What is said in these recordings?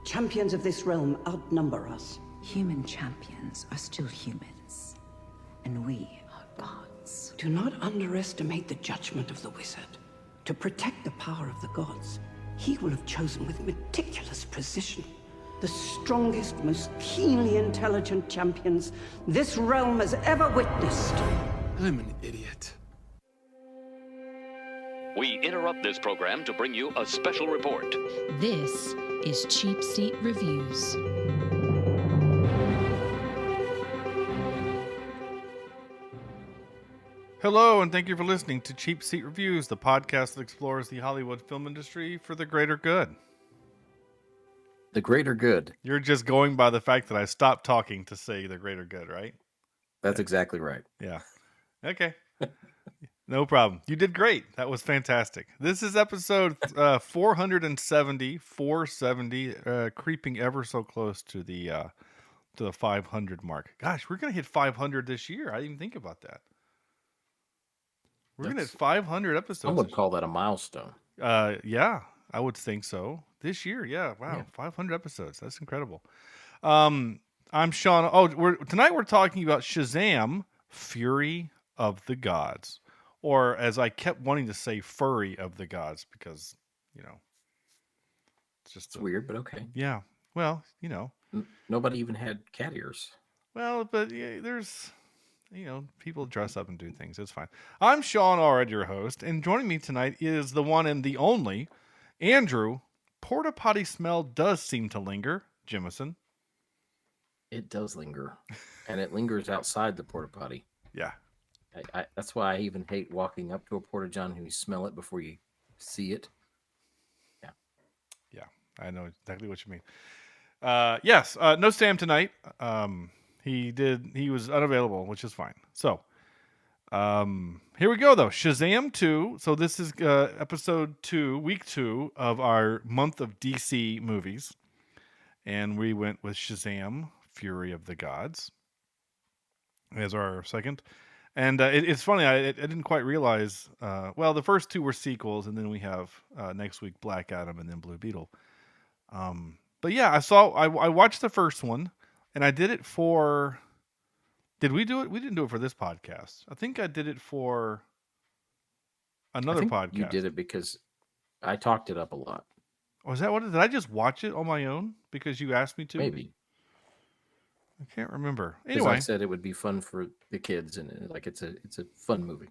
Champions of this realm outnumber us. Human champions are still humans, and we are gods. Do not underestimate the judgment of the wizard. To protect the power of the gods, he will have chosen with meticulous precision the strongest, most keenly intelligent champions this realm has ever witnessed. I'm an idiot. We interrupt this program to bring you a special report. This is Cheapseat Reviews. Hello, and thank you for listening to Cheapseat Reviews, the podcast that explores the Hollywood film industry for the greater good. The greater good. You're just going by the fact that I stopped talking to say the greater good, right? That's exactly right. Yeah. Okay. No problem. You did great. That was fantastic. This is episode 470, creeping ever so close to the 500 mark. Gosh, we're going to hit 500 this year. I didn't even think about that. We're going to hit 500 episodes. Some would call that a milestone. Yeah, I would think so. This year, yeah. Wow, yeah. 500 episodes. That's incredible. I'm Shawn. Oh, tonight we're talking about Shazam, Fury of the Gods. Or as I kept wanting to say, Furry of the Gods, because, you know, it's weird, but okay. Yeah. Well, you know. Nobody even had cat ears. Well, but yeah, there's, you know, people dress up and do things. It's fine. I'm Shawn, already your host, and joining me tonight is the one and the only Andrew. Porta potty smell does seem to linger, Jimison. It does linger, and it lingers outside the porta potty. Yeah. That's why I even hate walking up to a porta john and you smell it before you see it. Yeah. Yeah, I know exactly what you mean. Yes, no Sam tonight. He was unavailable, which is fine. So, here we go though. Shazam 2. So this is episode 2, week 2 of our month of DC movies. And we went with Shazam, Fury of the Gods as our second. And it's funny, I didn't quite realize, well, the first two were sequels, and then we have next week Black Adam and then Blue Beetle. But yeah, I watched the first one, and I did it for, did we do it? We didn't do it for this podcast. I think I did it for another podcast. You did it because I talked it up a lot. Oh, is that what it is? Did I just watch it on my own because you asked me to? Maybe. I can't remember. Because Anyway, I said it would be fun for the kids, and like it's a fun movie.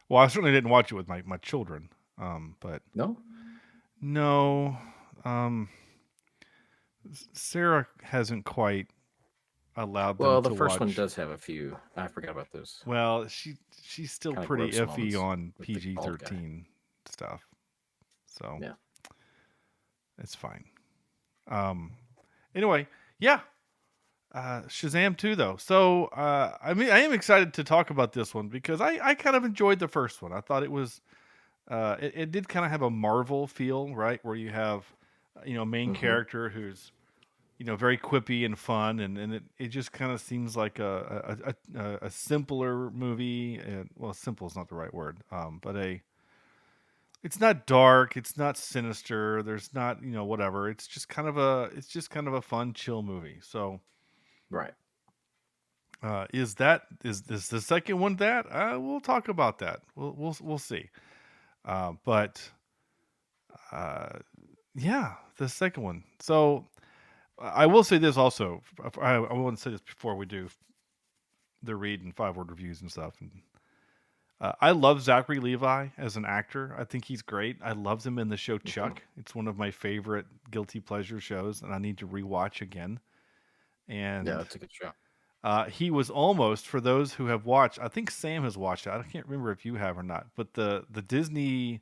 well, I certainly didn't watch it with my children. But no, Sarah hasn't quite allowed them well, to the first watch. one does have a few. I forgot about those. Well, she's still Kinda pretty gross iffy moments on with the bald guy. PG-13 stuff. So Yeah. it's fine. Anyway, yeah. Shazam 2 though. So I am excited to talk about this one because I kind of enjoyed the first one. I thought it was it did kind of have a Marvel feel, right? Where you have main character who's very quippy and fun, and it just kind of seems like a simpler movie. Well, simple is not the right word, but it's not dark, it's not sinister, there's not whatever. It's just kind of a fun, chill movie. So. Right. Is the second one that? We'll talk about that. We'll see. But yeah, the second one. So I will say this also. I want to say this before we do the read and 5-word reviews and stuff. And I love Zachary Levi as an actor. I think he's great. I loved him in the show Chuck. It's one of my favorite guilty pleasure shows, and I need to rewatch again. And yeah, it's a good show. He was almost, for those who have watched, I think Sam has watched it. I can't remember if you have or not, but the Disney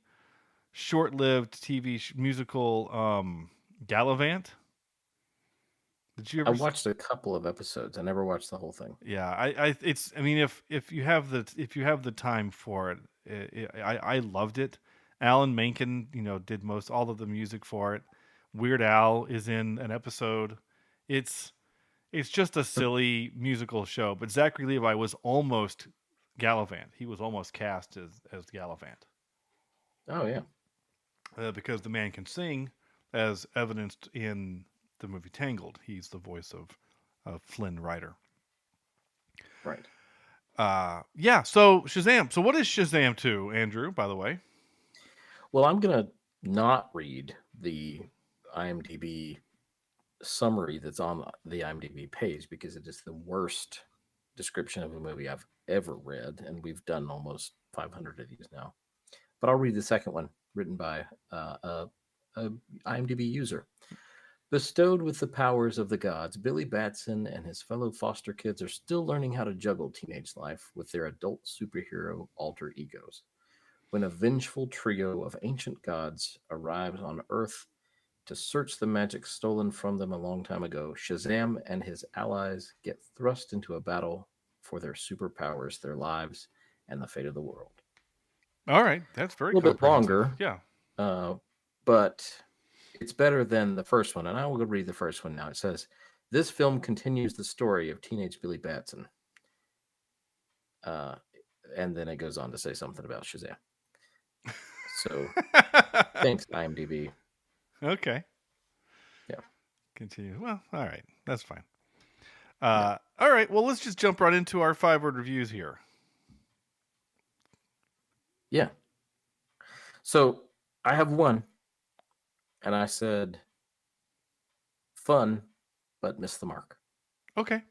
short-lived TV musical Gallivant. Did you ever? I watched a couple of episodes. I never watched the whole thing. Yeah, if you have the time for it, I loved it. Alan Menken, did all of the music for it. Weird Al is in an episode. It's just a silly musical show, but Zachary Levi was almost Gallivant. He was almost cast as Gallivant. Oh, yeah. Because the man can sing, as evidenced in the movie Tangled. He's the voice of Flynn Rider. Right. Yeah. So Shazam. So what is Shazam 2, Andrew? By the way. Well, I'm gonna not read the IMDb summary that's on the IMDb page because it is the worst description of a movie I've ever read, and we've done almost 500 of these now. But I'll read the second one, written by a IMDb user. Bestowed with the powers of the gods, Billy Batson and his fellow foster kids are still learning how to juggle teenage life with their adult superhero alter egos. When a vengeful trio of ancient gods arrives on Earth to search the magic stolen from them a long time ago, Shazam and his allies get thrust into a battle for their superpowers, their lives, and the fate of the world. All right, that's very A little bit comprehensive. longer. Yeah. But it's better than the first one. And I will go read the first one now. It says, this film continues the story of teenage Billy Batson. And then it goes on to say something about Shazam. So thanks, IMDb. Okay. Yeah. Continue. Well, all right. That's fine. All right. Well, let's just jump right into our 5-word reviews here. Yeah. So I have one. And I said, fun, but missed the mark. Okay.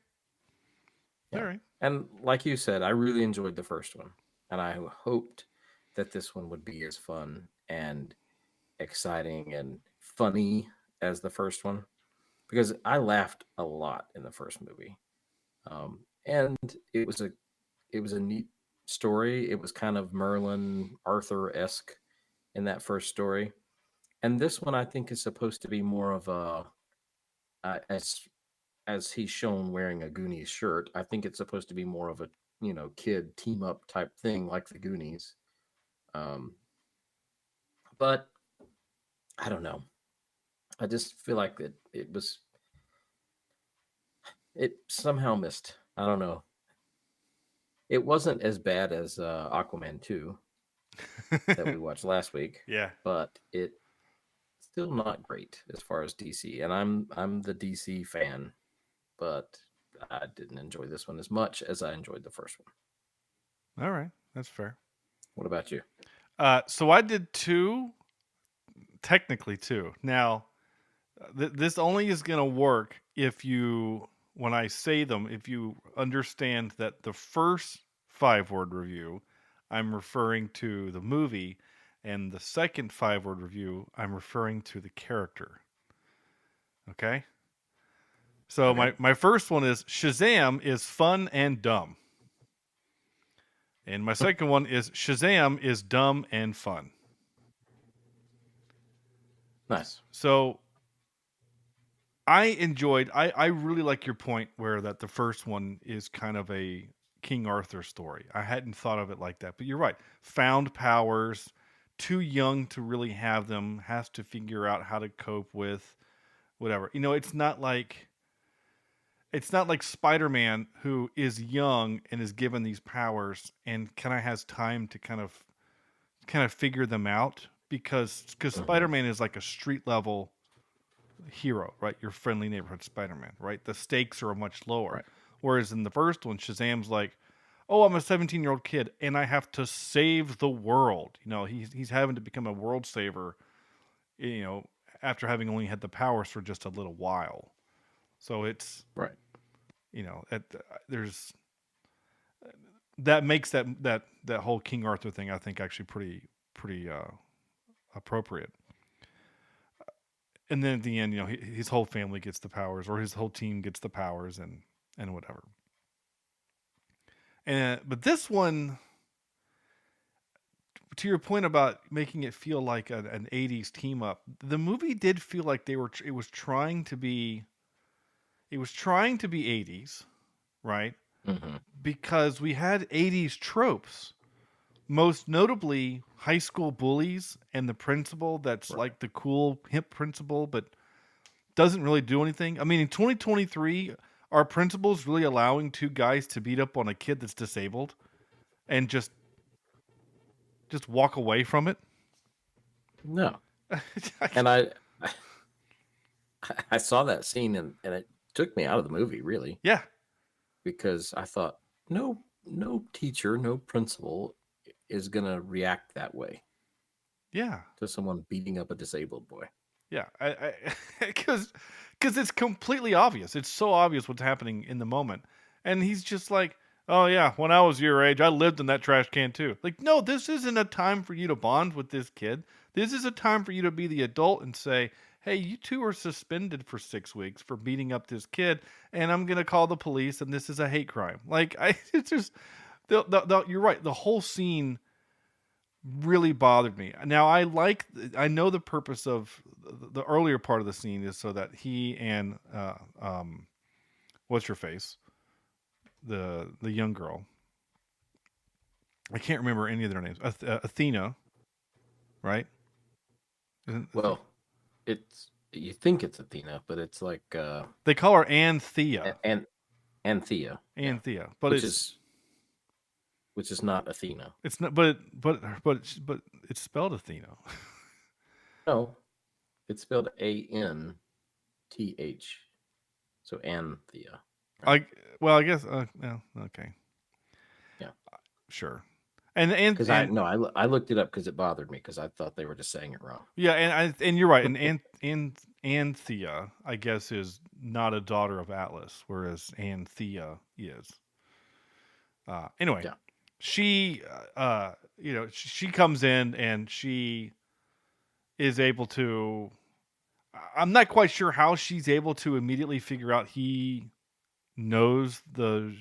Yeah. All right. And like you said, I really enjoyed the first one. And I hoped that this one would be as fun and exciting and funny as the first one. Because I laughed a lot in the first movie. And it was a neat story. It was kind of Merlin Arthur-esque in that first story. And this one, I think, is supposed to be more of a, as he's shown wearing a Goonies shirt. I think it's supposed to be more of a kid team up type thing like the Goonies. But I don't know. I just feel like it somehow missed. I don't know. It wasn't as bad as Aquaman 2 that we watched last week. Yeah. But it still not great as far as DC, and I'm the DC fan, but I didn't enjoy this one as much as I enjoyed the first one. All right. That's fair. What about you? So I did 2, technically 2. Now, this only is going to work if you, when I say them, if you understand that the first 5-word review, I'm referring to the movie, and the second 5-word review, I'm referring to the character. Okay? So Okay. my first one is Shazam is fun and dumb. And my second one is Shazam is dumb and fun. Nice. So I really like your point where that the first one is kind of a King Arthur story. I hadn't thought of it like that, but you're right. Found powers, too young to really have them, has to figure out how to cope with whatever. It's not like Spider-Man, who is young and is given these powers and kind of has time to kind of figure them out because Spider-Man is like a street level hero, right? Your friendly neighborhood Spider-Man, right? The stakes are much lower. Right. Whereas in the first one, Shazam's like, oh, I'm a 17-year-old kid and I have to save the world. He's having to become a world saver, after having only had the powers for just a little while. So it's Right. There's that makes that whole King Arthur thing, I think, actually pretty appropriate. And then at the end, his whole family gets the powers, or his whole team gets the powers, and whatever. But this one, to your point about making it feel like an 80s team up, the movie did feel like it was trying to be 80s, right? Mm-hmm. Because we had 80s tropes, most notably high school bullies and the principal that's like the cool hip principal but doesn't really do anything. I mean, in 2023, are principals really allowing 2 guys to beat up on a kid that's disabled and just walk away from it? No. And I saw that scene and it took me out of the movie, really, Yeah. because I thought, no teacher, no principal is gonna react that way Yeah. to someone beating up a disabled boy. Yeah. Because it's completely obvious. It's so obvious what's happening in the moment. And he's just like, oh, yeah, when I was your age, I lived in that trash can too. Like, no, this isn't a time for you to bond with this kid. This is a time for you to be the adult and say, hey, you two are suspended for 6 weeks for beating up this kid, and I'm going to call the police, and this is a hate crime. Like, it's just, you're right. The whole scene really bothered me. Now, I know the purpose of the earlier part of the scene is so that he and, what's her face? The young girl. I can't remember any of their names. Athena, right? Well, you think it's Athena, but it's like they call her Anthea. Anthea. Anthea, but which is not Athena. It's not, but it's spelled Athena. No, it's spelled Anth. So Anthea. I guess. Yeah, okay. Yeah. Sure. And because I looked it up because it bothered me because I thought they were just saying it wrong. Yeah, and you're right. And Anthea, I guess, is not a daughter of Atlas, whereas Anthea is. Anyway, Yeah. she, she comes in and she is able to. I'm not quite sure how she's able to immediately figure out he knows who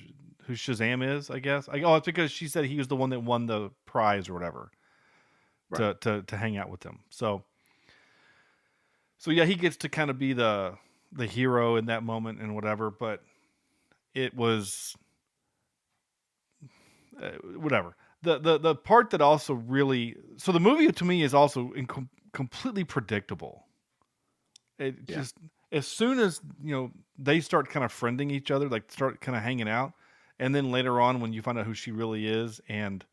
Shazam is. I guess. It's because she said he was the one that won the prize or whatever. Right. To hang out with him. So yeah, he gets to kind of be the hero in that moment and whatever. But it was whatever. The part that also really, so the movie to me is also completely predictable. It just, as soon as they start kind of friending each other, like start kind of hanging out, and then later on when you find out who she really is, and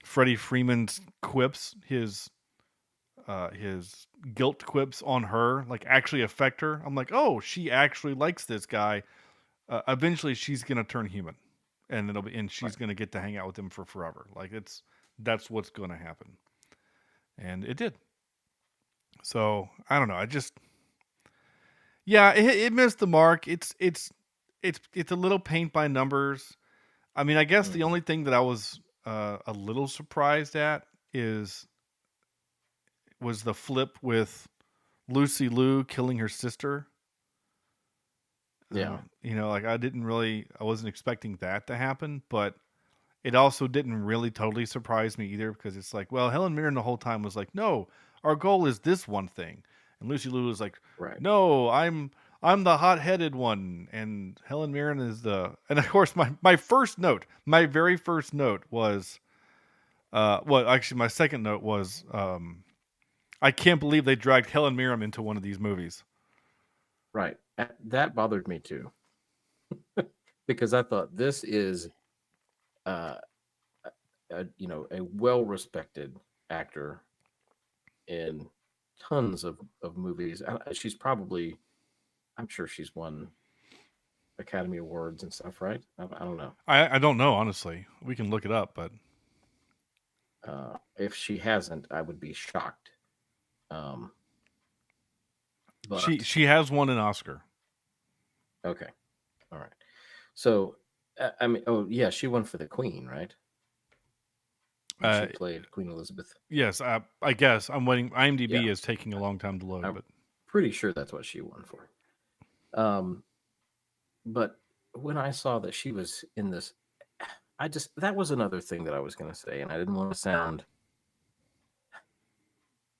Freddie Freeman's quips, his guilt quips on her, like actually affect her. I'm like, oh, she actually likes this guy. Eventually, she's gonna turn human, and she's gonna get to hang out with him for forever. Like that's what's gonna happen, and it did. So I don't know. It missed the mark. It's a little paint by numbers. I mean, I guess the only thing that I was a little surprised at was the flip with Lucy Liu killing her sister. Yeah. I wasn't expecting that to happen, but it also didn't really totally surprise me either, because it's like, well, Helen Mirren the whole time was like, no, our goal is this one thing. And Lucy Liu was like, right. No, I'm the hot-headed one, and Helen Mirren is and of course my very first note was, actually my second note was, I can't believe they dragged Helen Mirren into one of these movies. Right. That bothered me too. Because I thought this is a well-respected actor in tons of movies. I'm sure she's won Academy Awards and stuff, right? I don't know. I don't know, honestly. We can look it up, but if she hasn't, I would be shocked. But she has won an Oscar. Okay. All right. So, I mean, she won for the Queen, right? She played Queen Elizabeth. Yes, I guess. I'm waiting. IMDb is taking a long time to load, but pretty sure that's what she won for. But when I saw that she was in this, that was another thing that I was going to say, and I didn't want to sound.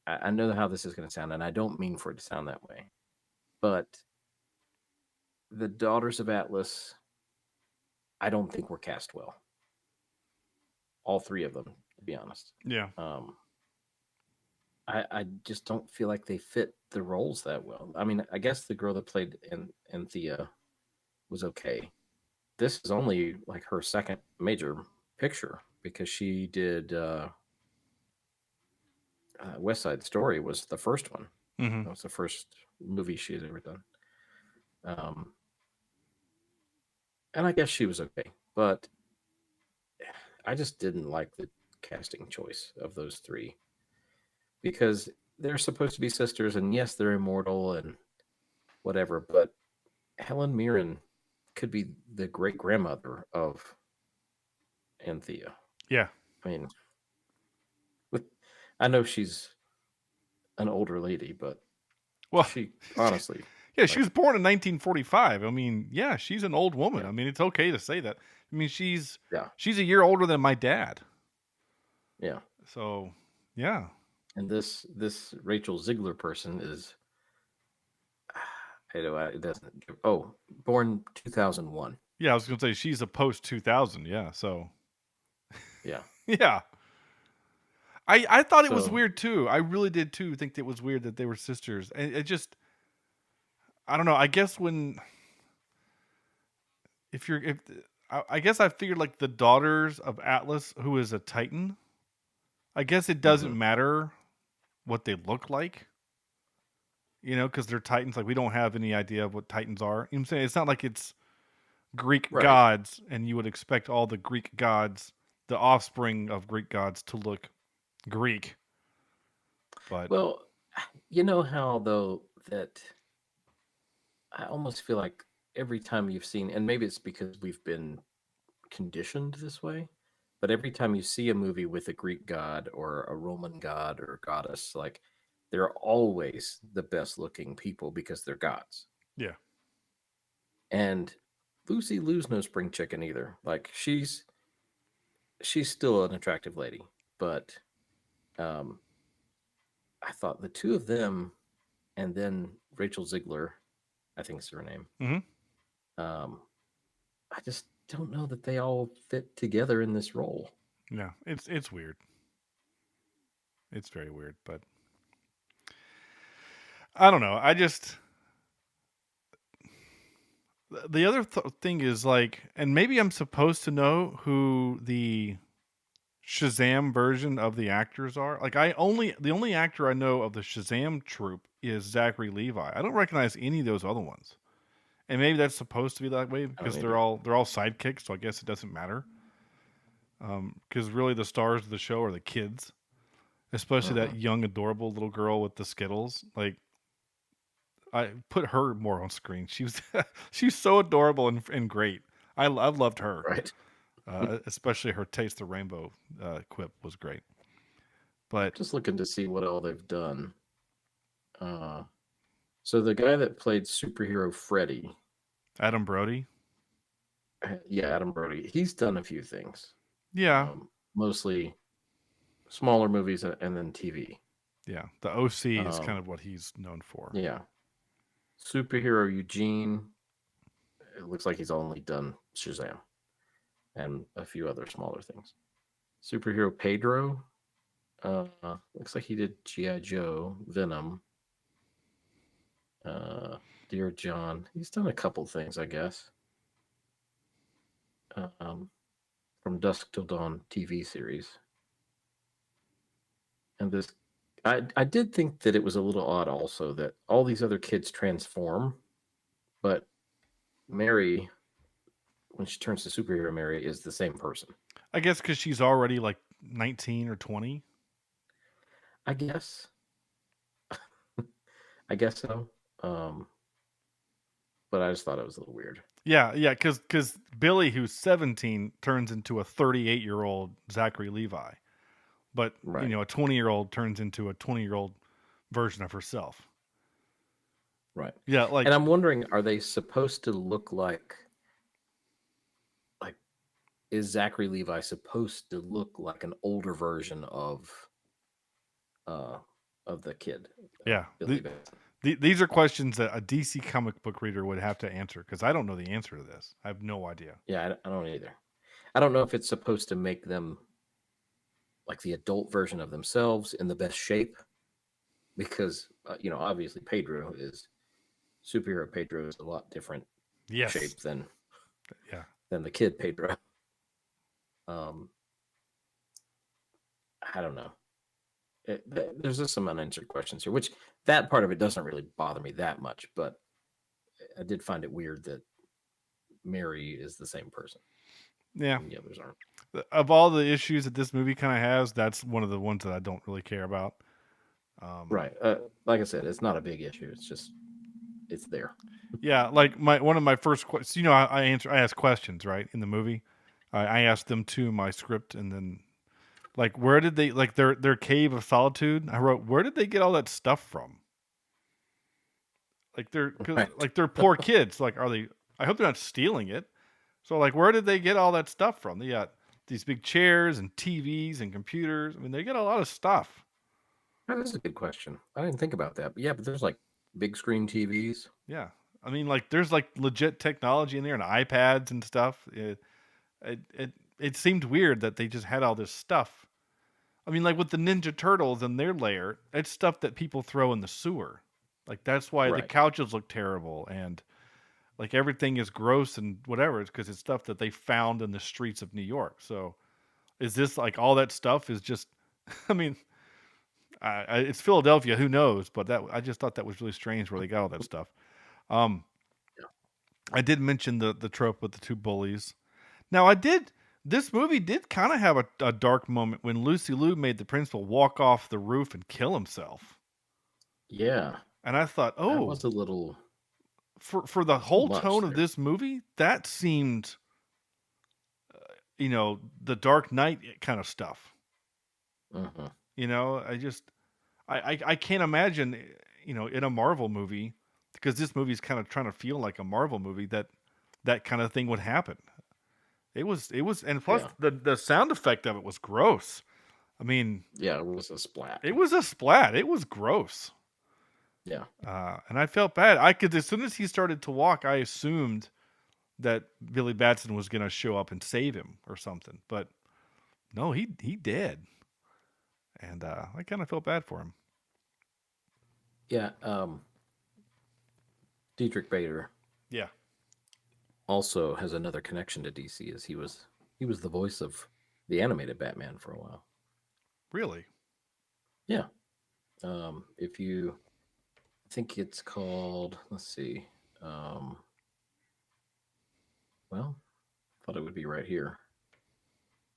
I know how this is going to sound, and I don't mean for it to sound that way, but the Daughters of Atlas, I don't think were cast well. All three of them, to be honest. Yeah. I just don't feel like they fit the roles that well. I mean, I guess the girl that played Anthea was okay. This is only like her second major picture, because she did West Side Story was the first one. Mm-hmm. That was the first movie she had ever done. And I guess she was okay, but I just didn't like the casting choice of those three because they're supposed to be sisters, and yes, they're immortal and whatever, but Helen Mirren could be the great grandmother of Anthea. Yeah. I mean, I know she's an older lady, but Well, she honestly, yeah, she was born in 1945. I mean, yeah, she's an old woman. Yeah. I mean, it's okay to say that. I mean, she's yeah, a year older than my dad. yeah. So, yeah. And this Rachel Ziegler person is, it doesn't. Oh, born 2001. Yeah, I was going to say she's a post 2000. Yeah, so Yeah. yeah. I thought it was So- weird too. I really did too think it was weird that they were sisters. And it just, I don't know. I guess I guess I figured like the daughters of Atlas, who is a Titan, I guess it doesn't matter what they look like, you know, because they're Titans. Like we don't have any idea of what Titans are. You know what I'm saying? It's not like it's Greek Right. gods, and you would expect all the Greek gods, the offspring of Greek gods, to look Greek. But Well, you know how though that I almost feel like every time you've seen, and maybe it's because we've been conditioned this way, but every time you see a movie with a Greek god or a Roman god or goddess, like they're always the best looking people because they're gods. yeah, And Lucy Lou's no spring chicken either. Like she's still an attractive lady, but I thought the two of them, and then Rachel Ziegler, I think is her name. Mhm. I just don't know that they all fit together in this role. yeah, it's weird. It's very weird, but I don't know. I just the other thing is like, and maybe I'm supposed to know who the Shazam version of the actors are. Like the only actor I know of the Shazam troupe is Zachary Levi. I don't recognize any of those other ones. And maybe that's supposed to be that way because they're all sidekicks, so I guess it doesn't matter. Because really the stars of the show are the kids, especially that young adorable little girl with the Skittles. Like I put her more on screen. She's so adorable and great. I've loved her. Right. Especially her Taste the Rainbow quip was great. But Just looking to see what all they've done. So the guy that played superhero Freddy, Adam Brody, Adam Brody, he's done a few things. yeah, Mostly smaller movies and then TV. yeah, the OC is kind of what he's known for. Yeah. Superhero Eugene, it looks like he's only done Shazam and a few other smaller things. Superhero Pedro, looks like he did G.I. Joe, Venom, Dear John. He's done a couple things, I guess. From Dusk Till Dawn TV series. And this, I did think that it was a little odd also that all these other kids transform, but Mary, when she turns to superhero Mary, is the same person. I guess because she's already like 19 or 20. I guess. I guess so. But I just thought it was a little weird. Yeah, because Billy, who's 17, turns into a 38-year-old Zachary Levi. But, Right. you know, a 20-year-old turns into a 20-year-old version of herself. Right. Yeah, like... And I'm wondering, are they supposed to look like is Zachary Levi supposed to look like an older version of the kid? Yeah. Billy Batson. These are questions that a DC comic book reader would have to answer because I don't know the answer to this. I have no idea. Yeah, I don't either. I don't know if it's supposed to make them like the adult version of themselves in the best shape because, obviously superhero Pedro is a lot different Yes. shape than the kid Pedro. I don't know. There's just some unanswered questions here, which that part of it doesn't really bother me that much, but I did find it weird that Mary is the same person. Yeah. And the others aren't. Of all the issues that this movie kind of has, that's one of the ones that I don't really care about. Right. Like I said, it's not a big issue. It's just it's there. Yeah, like one of my first questions. You know, I ask questions right in the movie. I asked them to my script, and then like where did they like their cave of solitude? I wrote, where did they get all that stuff from? Like they're poor kids. Like, are they? I hope they're not stealing it. So like, where did they get all that stuff from? They got these big chairs and TVs and computers. I mean, they get a lot of stuff. That's a good question. I didn't think about that. But yeah, but there's like big screen TVs. Yeah, I mean, like there's like legit technology in there and iPads and stuff. It seemed weird that they just had all this stuff. I mean, like with the Ninja Turtles and their lair, it's stuff that people throw in the sewer. Like that's why the Right. couches look terrible and like everything is gross and whatever. It's because it's stuff that they found in the streets of New York. So is this like all that stuff is just? I mean, it's Philadelphia. Who knows? But I just thought that was really strange where they got all that stuff. I did mention the trope with the two bullies. Now this movie did kind of have a dark moment when Lucy Liu made the principal walk off the roof and kill himself. Yeah. And I thought, That was a little for the whole much tone of there. this movie, that seemed, the Dark Knight kind of stuff. Mhm. I can't imagine, in a Marvel movie, because this movie is kind of trying to feel like a Marvel movie, that kind of thing would happen. It was, and plus the sound effect of it was gross. I mean, Yeah, it was a splat. it was a splat. It was gross. Yeah. And I felt bad. As soon as he started to walk, I assumed that Billy Batson was going to show up and save him or something. But no, he did. And I kind of felt bad for him. Yeah. Dietrich Bader Yeah. also has another connection to DC, as he was the voice of the animated Batman for a while. Really? Yeah. If you think it's called, let's see. Well, thought it would be right here.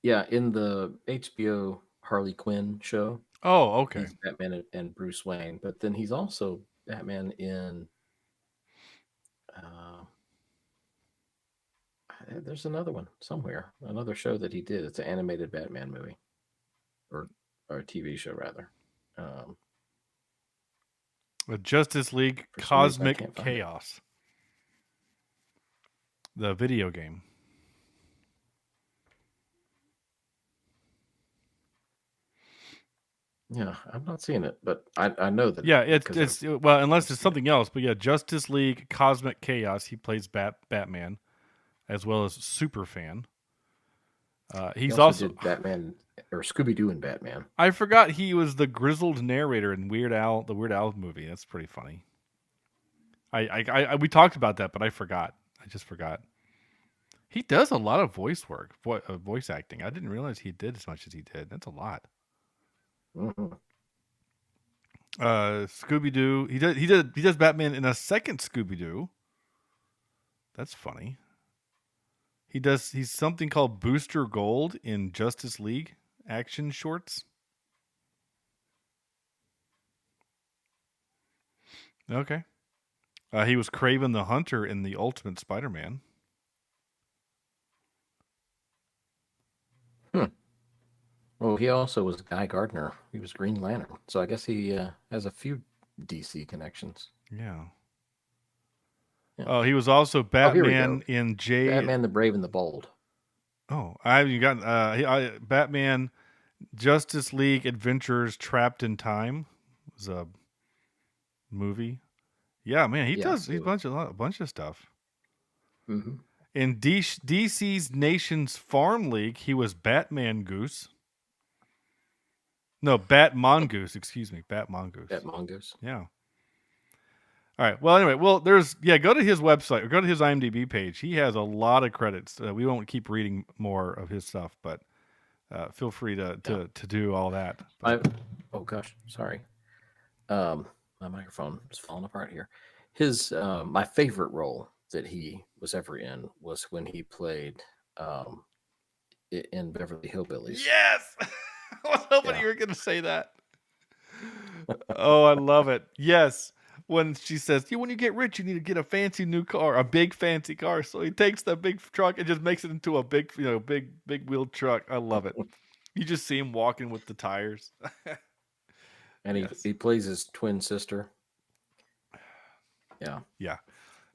Yeah, in the HBO Harley Quinn show. Oh, okay. He's Batman and Bruce Wayne, but then he's also Batman in. There's another one somewhere, another show that he did. It's an animated Batman movie, or a TV show rather. The Justice League For some reason, I Cosmic can't find it. Chaos. The video game. Yeah, I'm not seeing it, but I know that. Yeah, because it's well, unless it's something else, but yeah, Justice League Cosmic Chaos. He plays Batman, as well as Superfan. he He's also also did Batman or Scooby Doo and Batman. I forgot he was the grizzled narrator in the Weird Al movie. That's pretty funny. We talked about that, but I forgot. I just forgot. He does a lot of voice work, voice acting. I didn't realize he did as much as he did. That's a lot. Mm-hmm. Scooby Doo. He does Batman in a second Scooby Doo. That's funny. He's something called Booster Gold in Justice League action shorts. Okay. He was Kraven the Hunter in the Ultimate Spider-Man. Well, he also was Guy Gardner. He was Green Lantern. So I guess he has a few DC connections. Yeah. Yeah. Oh, he was also here we Batman go. in Batman the Brave and the Bold. Oh, you got Batman Justice League Adventures Trapped in Time. It was a movie. Yeah, man, he's a bunch of stuff. Mm-hmm. In DC's Nation's Farm League, he was Batman Goose. No, Bat Mongoose. Excuse me, Bat Mongoose. Bat Mongoose. Yeah. All right. Well, anyway, go to his website or go to his IMDb page. He has a lot of credits. We won't keep reading more of his stuff, but feel free to do all that. I Oh gosh, sorry. My microphone is falling apart here. His my favorite role that he was ever in was when he played in Beverly Hillbillies. Yes, I was hoping Yeah. you were going to say that. Oh, I love it. Yes. When she says, "Yeah, when you get rich, you need to get a fancy new car, a big fancy car." So he takes the big truck and just makes it into a big, big wheeled truck. I love it. You just see him walking with the tires. And Yes. he plays his twin sister. Yeah. Yeah.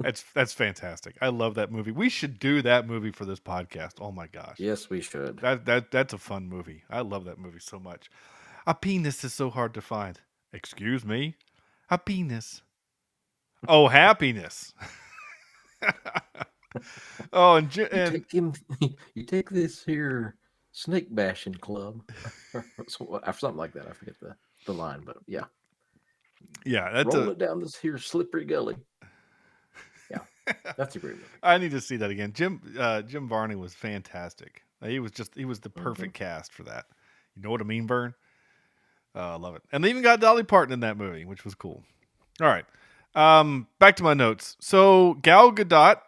That's fantastic. I love that movie. We should do that movie for this podcast. Oh my gosh. Yes, we should. That's a fun movie. I love that movie so much. A penis is so hard to find. Excuse me? A penis. Oh, happiness. Oh, and You take this here snake bashing club or something like that. I forget the line, but yeah. Yeah, that's Roll it down this here slippery gully. Yeah, that's a great movie. I need to see that again. Jim Varney was fantastic. He was the perfect cast for that. You know what I mean, Vern? I love it. And they even got Dolly Parton in that movie, which was cool. All right. Back to my notes. So Gal Gadot.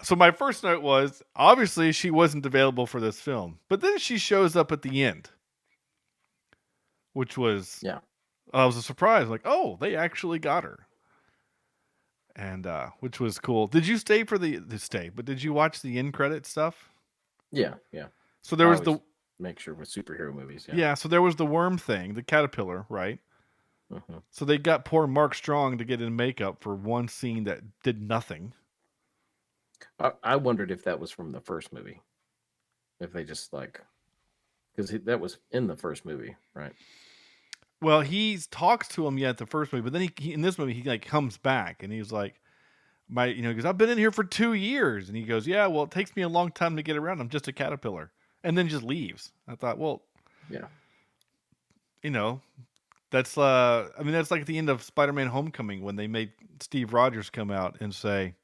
So my first note was obviously she wasn't available for this film, but then she shows up at the end, which was was a surprise. Like, oh, they actually got her, and which was cool. Did you stay for the stay? But did you watch the end credit stuff? Yeah. So there was make sure with superhero movies. Yeah. So there was the worm thing, the caterpillar, right? Mm-hmm. So they got poor Mark Strong to get in makeup for one scene that did nothing. I wondered if that was from the first movie. If they just because that was in the first movie, right? Well, he talks to him at the first movie, but then he in this movie he comes back and he's like, because I've been in here for 2 years, and he goes, yeah, well, it takes me a long time to get around. I'm just a caterpillar, and then just leaves. I thought, well, yeah, that's that's like the end of Spider-Man: Homecoming when they made Steve Rogers come out and say,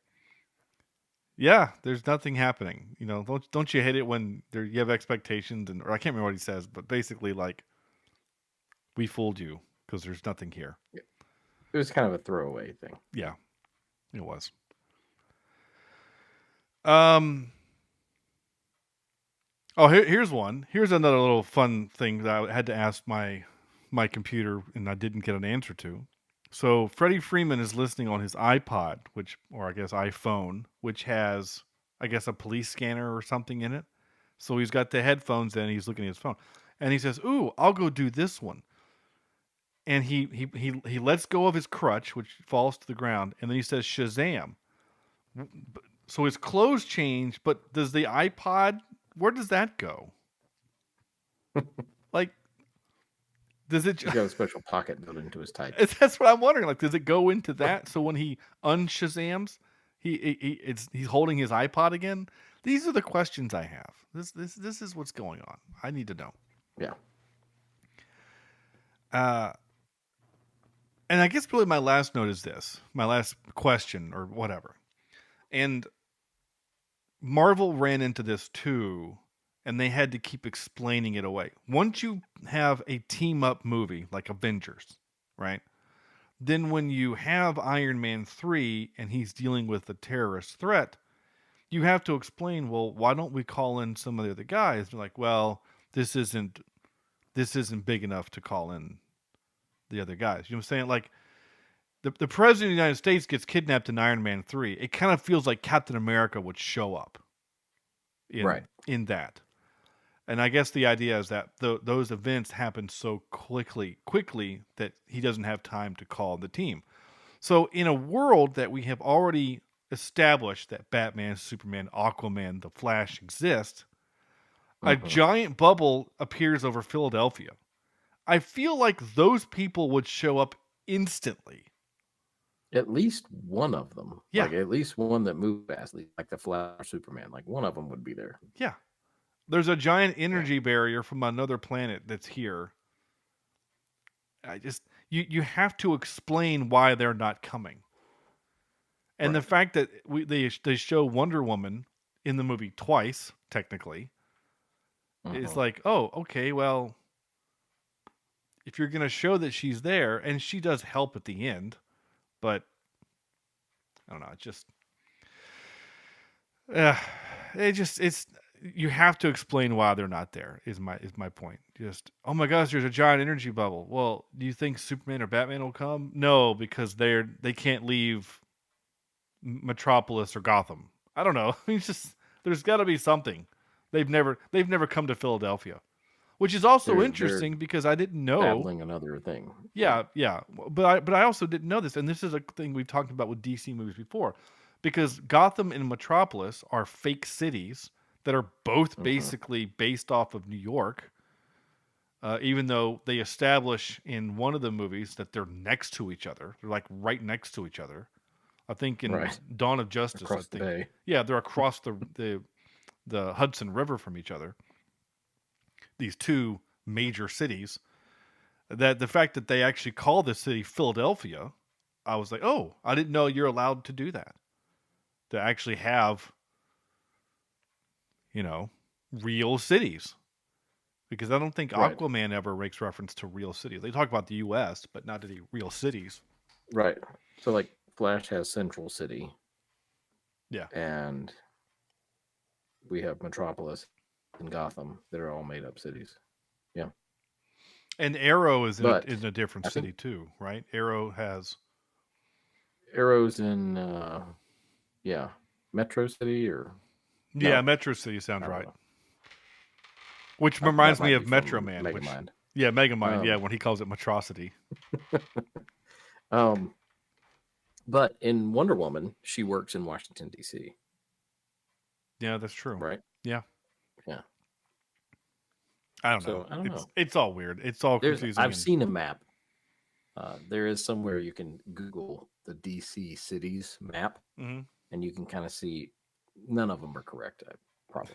yeah, there's nothing happening. Don't you hate it when you have expectations or I can't remember what he says, but basically like, we fooled you because there's nothing here. It was kind of a throwaway thing. Yeah, it was. Oh, here's one. Here's another little fun thing that I had to ask my computer and I didn't get an answer to. So Freddie Freeman is listening on his iPod, or I guess iPhone, which has, I guess, a police scanner or something in it. So he's got the headphones in, and he's looking at his phone. And he says, ooh, I'll go do this one. And he lets go of his crutch, which falls to the ground, and then he says Shazam. So his clothes change, but does the iPod, where does that go? Like, does it? He's got a special pocket built into his tights. That's what I'm wondering. Like, does it go into that? So when he unshazams, he's holding his iPod again. These are the questions I have. This is what's going on. I need to know. Yeah. And I guess really my last note is this. My last question or whatever. And Marvel ran into this too. And they had to keep explaining it away. Once you have a team-up movie like Avengers, right? Then when you have Iron Man 3 and he's dealing with a terrorist threat, you have to explain, well, why don't we call in some of the other guys? They're like, well, this isn't big enough to call in the other guys. You know what I'm saying? Like, the President of the United States gets kidnapped in Iron Man 3. It kind of feels like Captain America would show up in that. And I guess the idea is that those events happen so quickly that he doesn't have time to call the team. So in a world that we have already established that Batman, Superman, Aquaman, the Flash exist, a giant bubble appears over Philadelphia. I feel like those people would show up instantly. At least one of them. Yeah. Like at least one that moved fast, like the Flash or Superman. Like one of them would be there. Yeah. There's a giant energy barrier from another planet that's here. You have to explain why they're not coming. And the fact that they show Wonder Woman in the movie twice, technically, It's like, oh, okay, well, if you're going to show that she's there, and she does help at the end, but I don't know, it's you have to explain why they're not there. Is my point. Just, oh my gosh, there's a giant energy bubble. Well, do you think Superman or Batman will come? No, because they can't leave Metropolis or Gotham. I don't know. It's just, there's got to be something. They've never come to Philadelphia, which is also interesting because I didn't know. Battling another thing. Yeah. But I also didn't know this, and this is a thing we've talked about with DC movies before, because Gotham and Metropolis are fake cities that are both basically based off of New York. Even though they establish in one of the movies that they're next to each other, they're like right next to each other. I think in Dawn of Justice, across the bay. Yeah, they're across the Hudson River from each other. These two major cities. That the fact that they actually call the city Philadelphia, I was like, oh, I didn't know you're allowed to do that. To actually have, real cities. Because I don't think Aquaman ever makes reference to real cities. They talk about the U.S., but not any real cities. Right. So, like, Flash has Central City. Yeah. And we have Metropolis and Gotham that are all made up cities. Yeah. And Arrow is in a different city too, right? Arrow's in Metro City or Metro City sounds right. Which reminds me of Metro Man. Megamind. Megamind, when he calls it Metrocity. But in Wonder Woman, she works in Washington, D.C. Yeah, that's true. Right? Yeah. Yeah. I don't know. I don't know. It's all weird. It's all confusing. I've seen a map. There is somewhere you can Google the DC cities map, and you can kind of see none of them are correct, probably.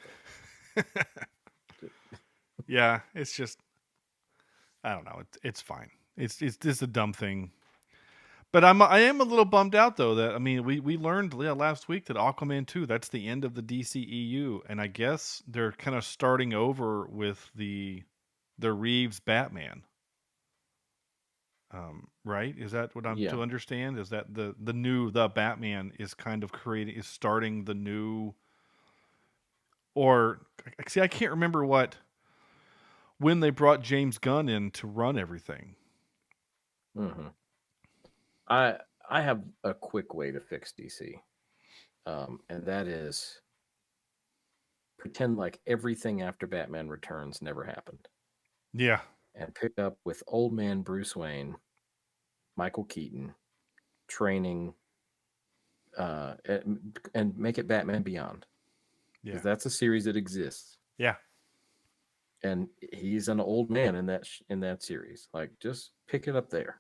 Yeah, it's just, I don't know. It's fine. It's just a dumb thing. But I am a little bummed out though that we learned last week that Aquaman 2, that's the end of the DCEU, and I guess they're kind of starting over with the Reeves Batman. Right? Is that what I'm to understand? Is that the Batman is kind of starting the new, or see, I can't remember when they brought James Gunn in to run everything. I have a quick way to fix DC, and that is pretend like everything after Batman Returns never happened. Yeah. And pick up with old man Bruce Wayne, Michael Keaton, training, and make it Batman Beyond. Yeah. Because that's a series that exists. Yeah. And he's an old man in that series. Like, just pick it up there.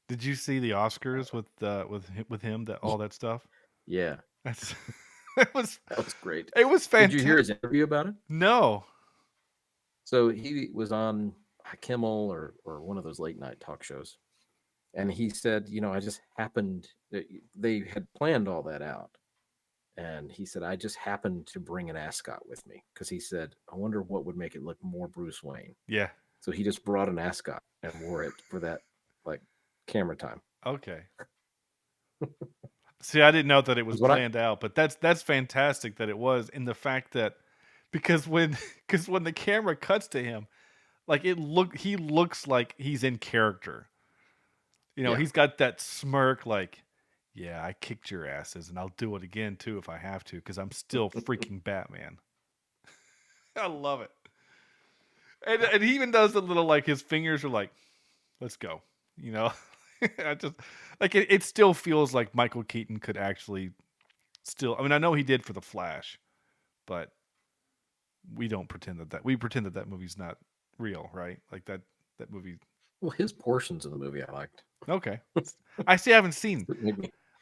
Did you see the Oscars with him, all that stuff? Yeah. That was great. It was fantastic. Did you hear his interview about it? No. So he was on Kimmel or one of those late night talk shows. And he said, I just happened, they had planned all that out. And he said, I just happened to bring an ascot with me. Because he said, I wonder what would make it look more Bruce Wayne. Yeah. So he just brought an ascot and wore it for that, camera time. Okay. See, I didn't know that it was planned out, but that's fantastic that it was, in the fact that, because when the camera cuts to him, he looks like he's in character. He's got that smirk, yeah, I kicked your asses, and I'll do it again too if I have to, because I'm still freaking Batman. I love it. And he even does the little, his fingers are like, let's go. I just it still feels like Michael Keaton could actually I know he did for The Flash, but we don't pretend we pretend that movie's not real, right? Like that movie. Well, his portions of the movie I liked. Okay. I haven't seen.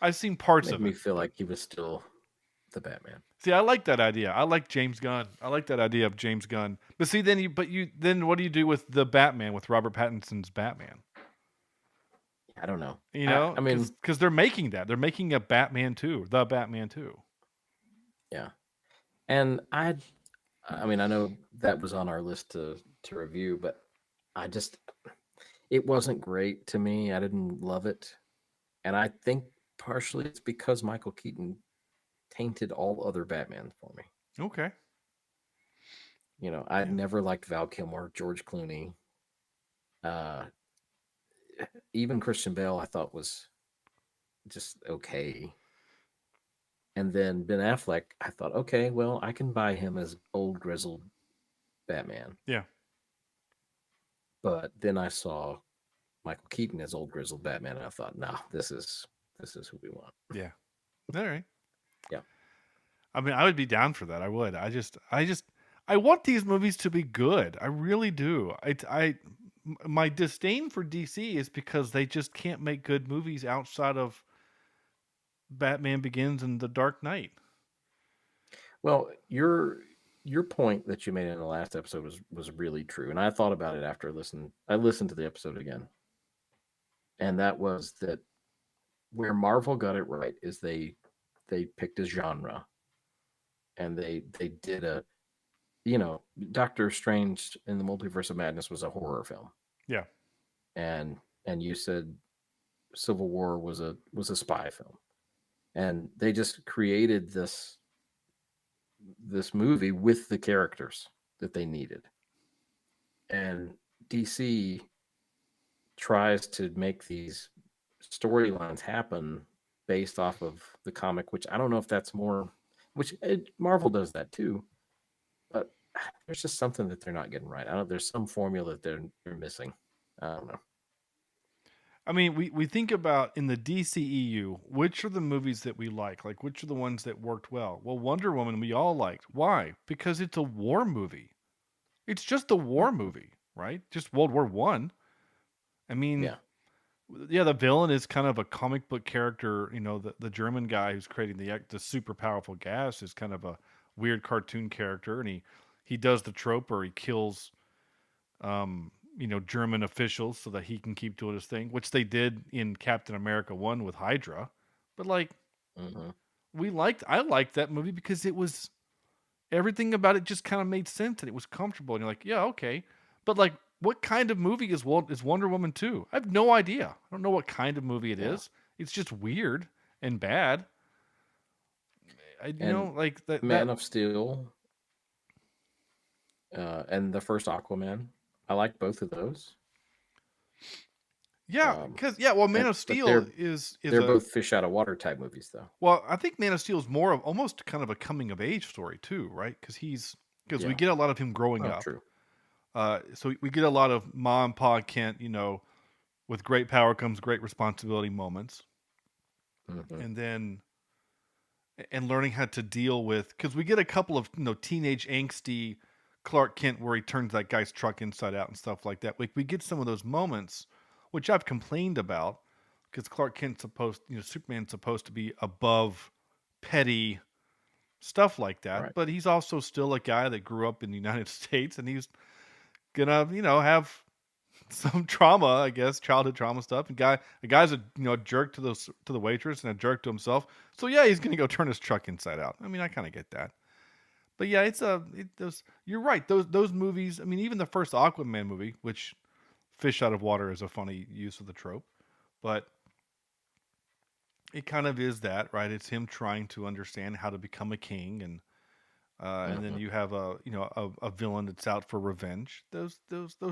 I've seen parts of it. Made me feel like he was still the Batman. See, I like that idea. I like James Gunn. I like that idea of James Gunn. But see, then what do you do with the Batman, with Robert Pattinson's Batman? I don't know. I mean, because they're making that. They're making a Batman 2, the Batman 2. Yeah. And I mean, I know that was on our list to review, but I just it wasn't great to me. I didn't love it, and I think partially it's because Michael Keaton tainted all other Batman for me. Okay. I'd Yeah. never liked Val Kilmer, George Clooney, uh, even Christian Bale. I thought was just okay. And then Ben Affleck, I thought, okay, well, I can buy him as old grizzled Batman. Yeah. But then I saw Michael Keaton as old grizzled Batman, and I thought, nah, this is who we want. Yeah. All right. Yeah. I mean, I would be down for that. I would. I want these movies to be good. I really do. My disdain for DC is because they just can't make good movies outside of Batman Begins and The Dark Knight. Well, your point that you made in the last episode was really true, and I thought about it after I listened to the episode again, and that was that where Marvel got it right is they picked a genre, and they did Doctor Strange in the Multiverse of Madness was a horror film, Yeah. and you said Civil War was a spy film, and they just created this movie with the characters that they needed. And DC tries to make these storylines happen based off of the comic, which I don't know if that's more, Marvel does that too, but there's just something that they're not getting right. I don't. There's some formula that they're missing. I don't know. I mean, we think about in the DCEU, which are the movies that we like? Like, which are the ones that worked well? Well, Wonder Woman we all liked. Why? Because it's a war movie. It's just a war movie, right? Just World War One. I mean, yeah, the villain is kind of a comic book character. The German guy who's creating the super powerful gas is kind of a weird cartoon character, and he does the trope where he kills German officials so that he can keep doing his thing, which they did in Captain America 1 with Hydra. But like, I liked that movie because it was, everything about it just kind of made sense and it was comfortable. And you're like, yeah, okay. But like, what kind of movie is Wonder Woman 2? I have no idea. I don't know what kind of movie it is. It's just weird and bad. Like that. Man of Steel, and the first Aquaman. I like both of those. Yeah, because well, Man of Steel is they're both fish out of water type movies, though. Well, I think Man of Steel is more of almost kind of a coming of age story too, right? Because we get a lot of him growing up. True. So we get a lot of Ma and Pa Kent, with great power comes great responsibility moments, and then learning how to deal with, because we get a couple of teenage angsty Clark Kent where he turns that guy's truck inside out and stuff like that. Like we get some of those moments, which I've complained about, because Clark Kent's Superman's supposed to be above petty stuff like that, Right. but he's also still a guy that grew up in the United States, and he's gonna, have some trauma, I guess, childhood trauma stuff. And a guy's a jerk to the waitress and a jerk to himself. So yeah, he's gonna go turn his truck inside out. I mean, I kind of get that. But yeah, you're right. Those movies. I mean, even the first Aquaman movie, which fish out of water is a funny use of the trope, but it kind of is that, right? It's him trying to understand how to become a king, and then you have a villain that's out for revenge. Those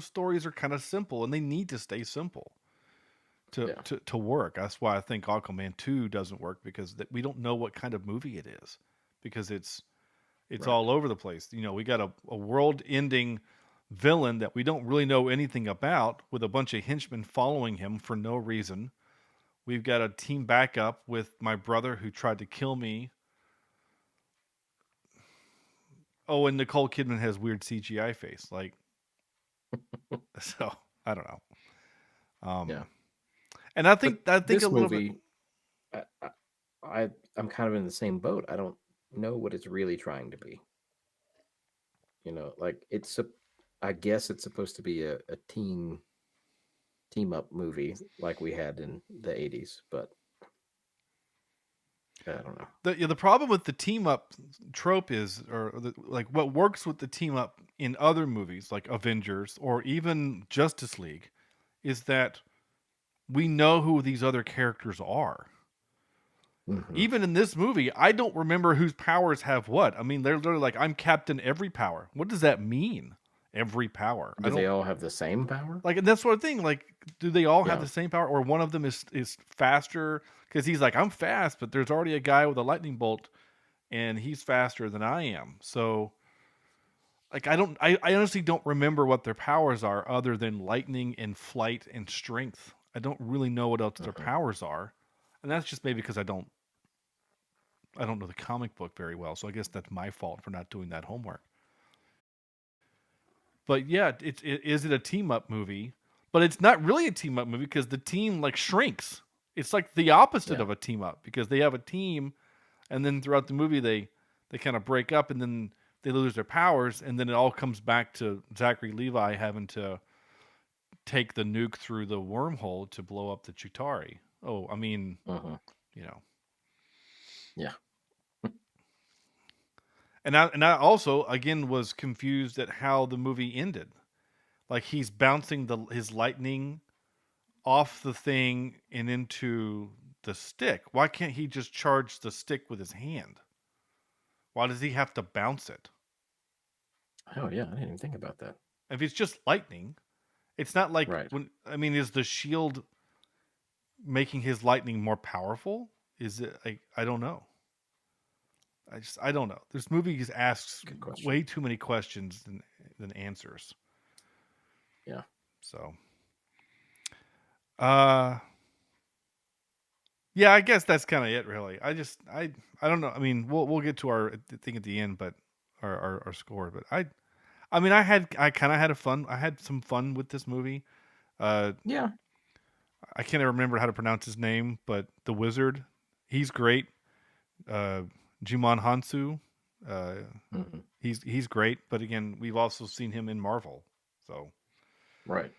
stories are kind of simple, and they need to stay simple to work. That's why I think Aquaman 2 doesn't work, because we don't know what kind of movie it is, because it's all over the place. We got a world-ending villain that we don't really know anything about, with a bunch of henchmen following him for no reason. We've got a team backup with my brother who tried to kill me. Oh, and Nicole Kidman has weird CGI face. Like, so I don't know. And I think this a little movie, bit. I'm kind of in the same boat. I don't know what it's really trying to be. Like I guess it's supposed to be a team up movie like we had in the 80s, but I don't know. The problem with the team up trope is, like what works with the team up in other movies like Avengers or even Justice League, is that we know who these other characters are. Mm-hmm. Even in this movie, I don't remember whose powers have what. I mean, they're literally like, I'm Captain Every Power. What does that mean? Every power. Do they all have the same power? Like, and that's sort of thing. Like, do they all have Yeah. the same power, or one of them is faster? Because he's like, I'm fast, but there's already a guy with a lightning bolt, and he's faster than I am. So, like, I honestly don't remember what their powers are other than lightning and flight and strength. I don't really know what else their powers are, and that's just maybe because I don't know the comic book very well. So I guess that's my fault for not doing that homework. But yeah, is it a team up movie? But it's not really a team up movie because the team like shrinks. It's like the opposite of a team up because they have a team, and then throughout the movie they kind of break up, and then they lose their powers, and then it all comes back to Zachary Levi having to take the nuke through the wormhole to blow up the Chitauri. Oh, I mean, you know. Yeah. And I also, again, was confused at how the movie ended. Like, he's bouncing his lightning off the thing and into the stick. Why can't he just charge the stick with his hand? Why does he have to bounce it? Oh, yeah. I didn't even think about that. If it's just lightning, it's not like... Right. Is the shield making his lightning more powerful? Is it... I don't know. I don't know. This movie asks way too many questions than answers. Yeah. So, yeah, I guess that's kind of it, really. I don't know. I mean, we'll get to our thing at the end, but our score. But I kind of had I had some fun with this movie. Yeah. I can't remember how to pronounce his name, but the wizard, he's great. Jimon Hansu, he's great, but again, we've also seen him in Marvel, so right.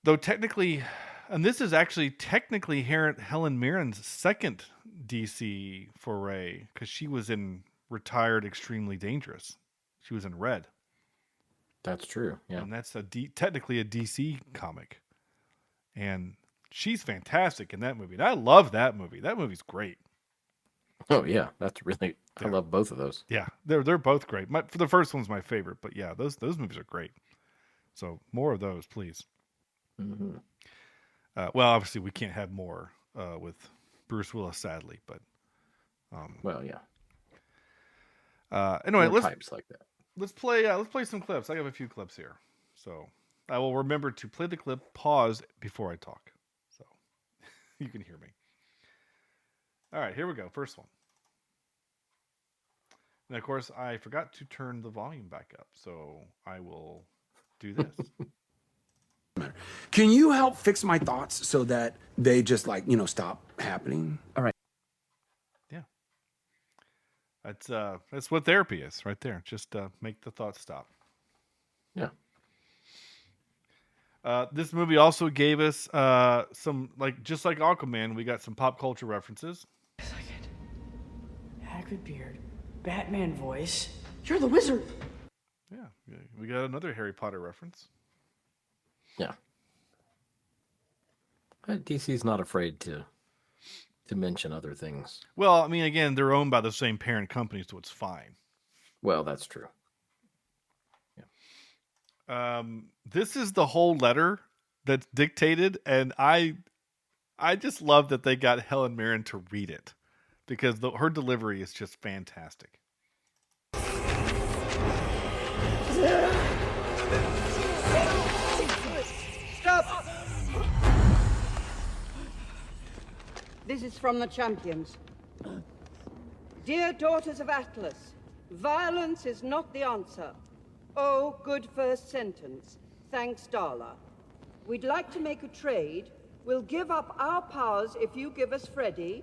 Though technically, and this is actually technically Helen Mirren's second DC foray because she was in Retired Extremely Dangerous. She was in Red. That's true. Yeah, and that's technically a DC comic, and she's fantastic in that movie. And I love that movie. That movie's great. Oh yeah, that's really. Yeah. I love both of those. Yeah, they're both great. For the first one's my favorite, but yeah, those movies are great. So more of those, please. Mm-hmm. Well, obviously we can't have more with Bruce Willis, sadly, but well, yeah. Anyway, more types like that. Let's play some clips. I have a few clips here, so I will remember to play the clip, pause before I talk, so you can hear me. All right, here we go. First one. And of course, I forgot to turn the volume back up, so I will do this. Can you help fix my thoughts so that they just stop happening? All right. Yeah. That's what therapy is right there. Just make the thoughts stop. Yeah. This movie also gave us some, just like Aquaman, we got some pop culture references. Second. Hagrid beard, Batman voice. You're the wizard. Yeah, we got another Harry Potter reference. Yeah. DC's not afraid to mention other things. Well, I mean, again, they're owned by the same parent company, so it's fine. Well, that's true. Yeah. This is the whole letter that's dictated, and I just love that they got Helen Mirren to read it because her delivery is just fantastic. Stop! This is from the champions. Dear daughters of Atlas, violence is not the answer. Oh, good first sentence. Thanks, Darla. We'd like to make a trade. We'll give up our powers if you give us Freddy.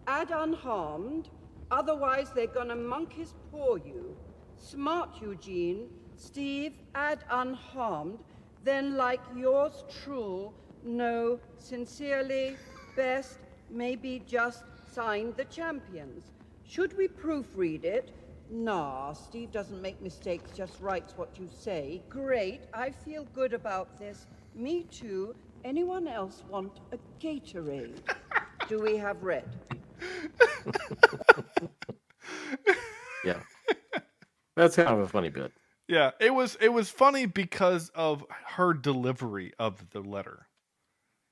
Add unharmed. Otherwise, they're gonna monkeys paw you. Smart, Eugene. Steve, add unharmed. Then, like yours true, no, sincerely, best, maybe just signed the champions. Should we proofread it? Nah, Steve doesn't make mistakes, just writes what you say. Great, I feel good about this. Me too. Anyone else want a Gatorade? Do we have red? Yeah. That's kind of a funny bit. Yeah, it was funny because of her delivery of the letter.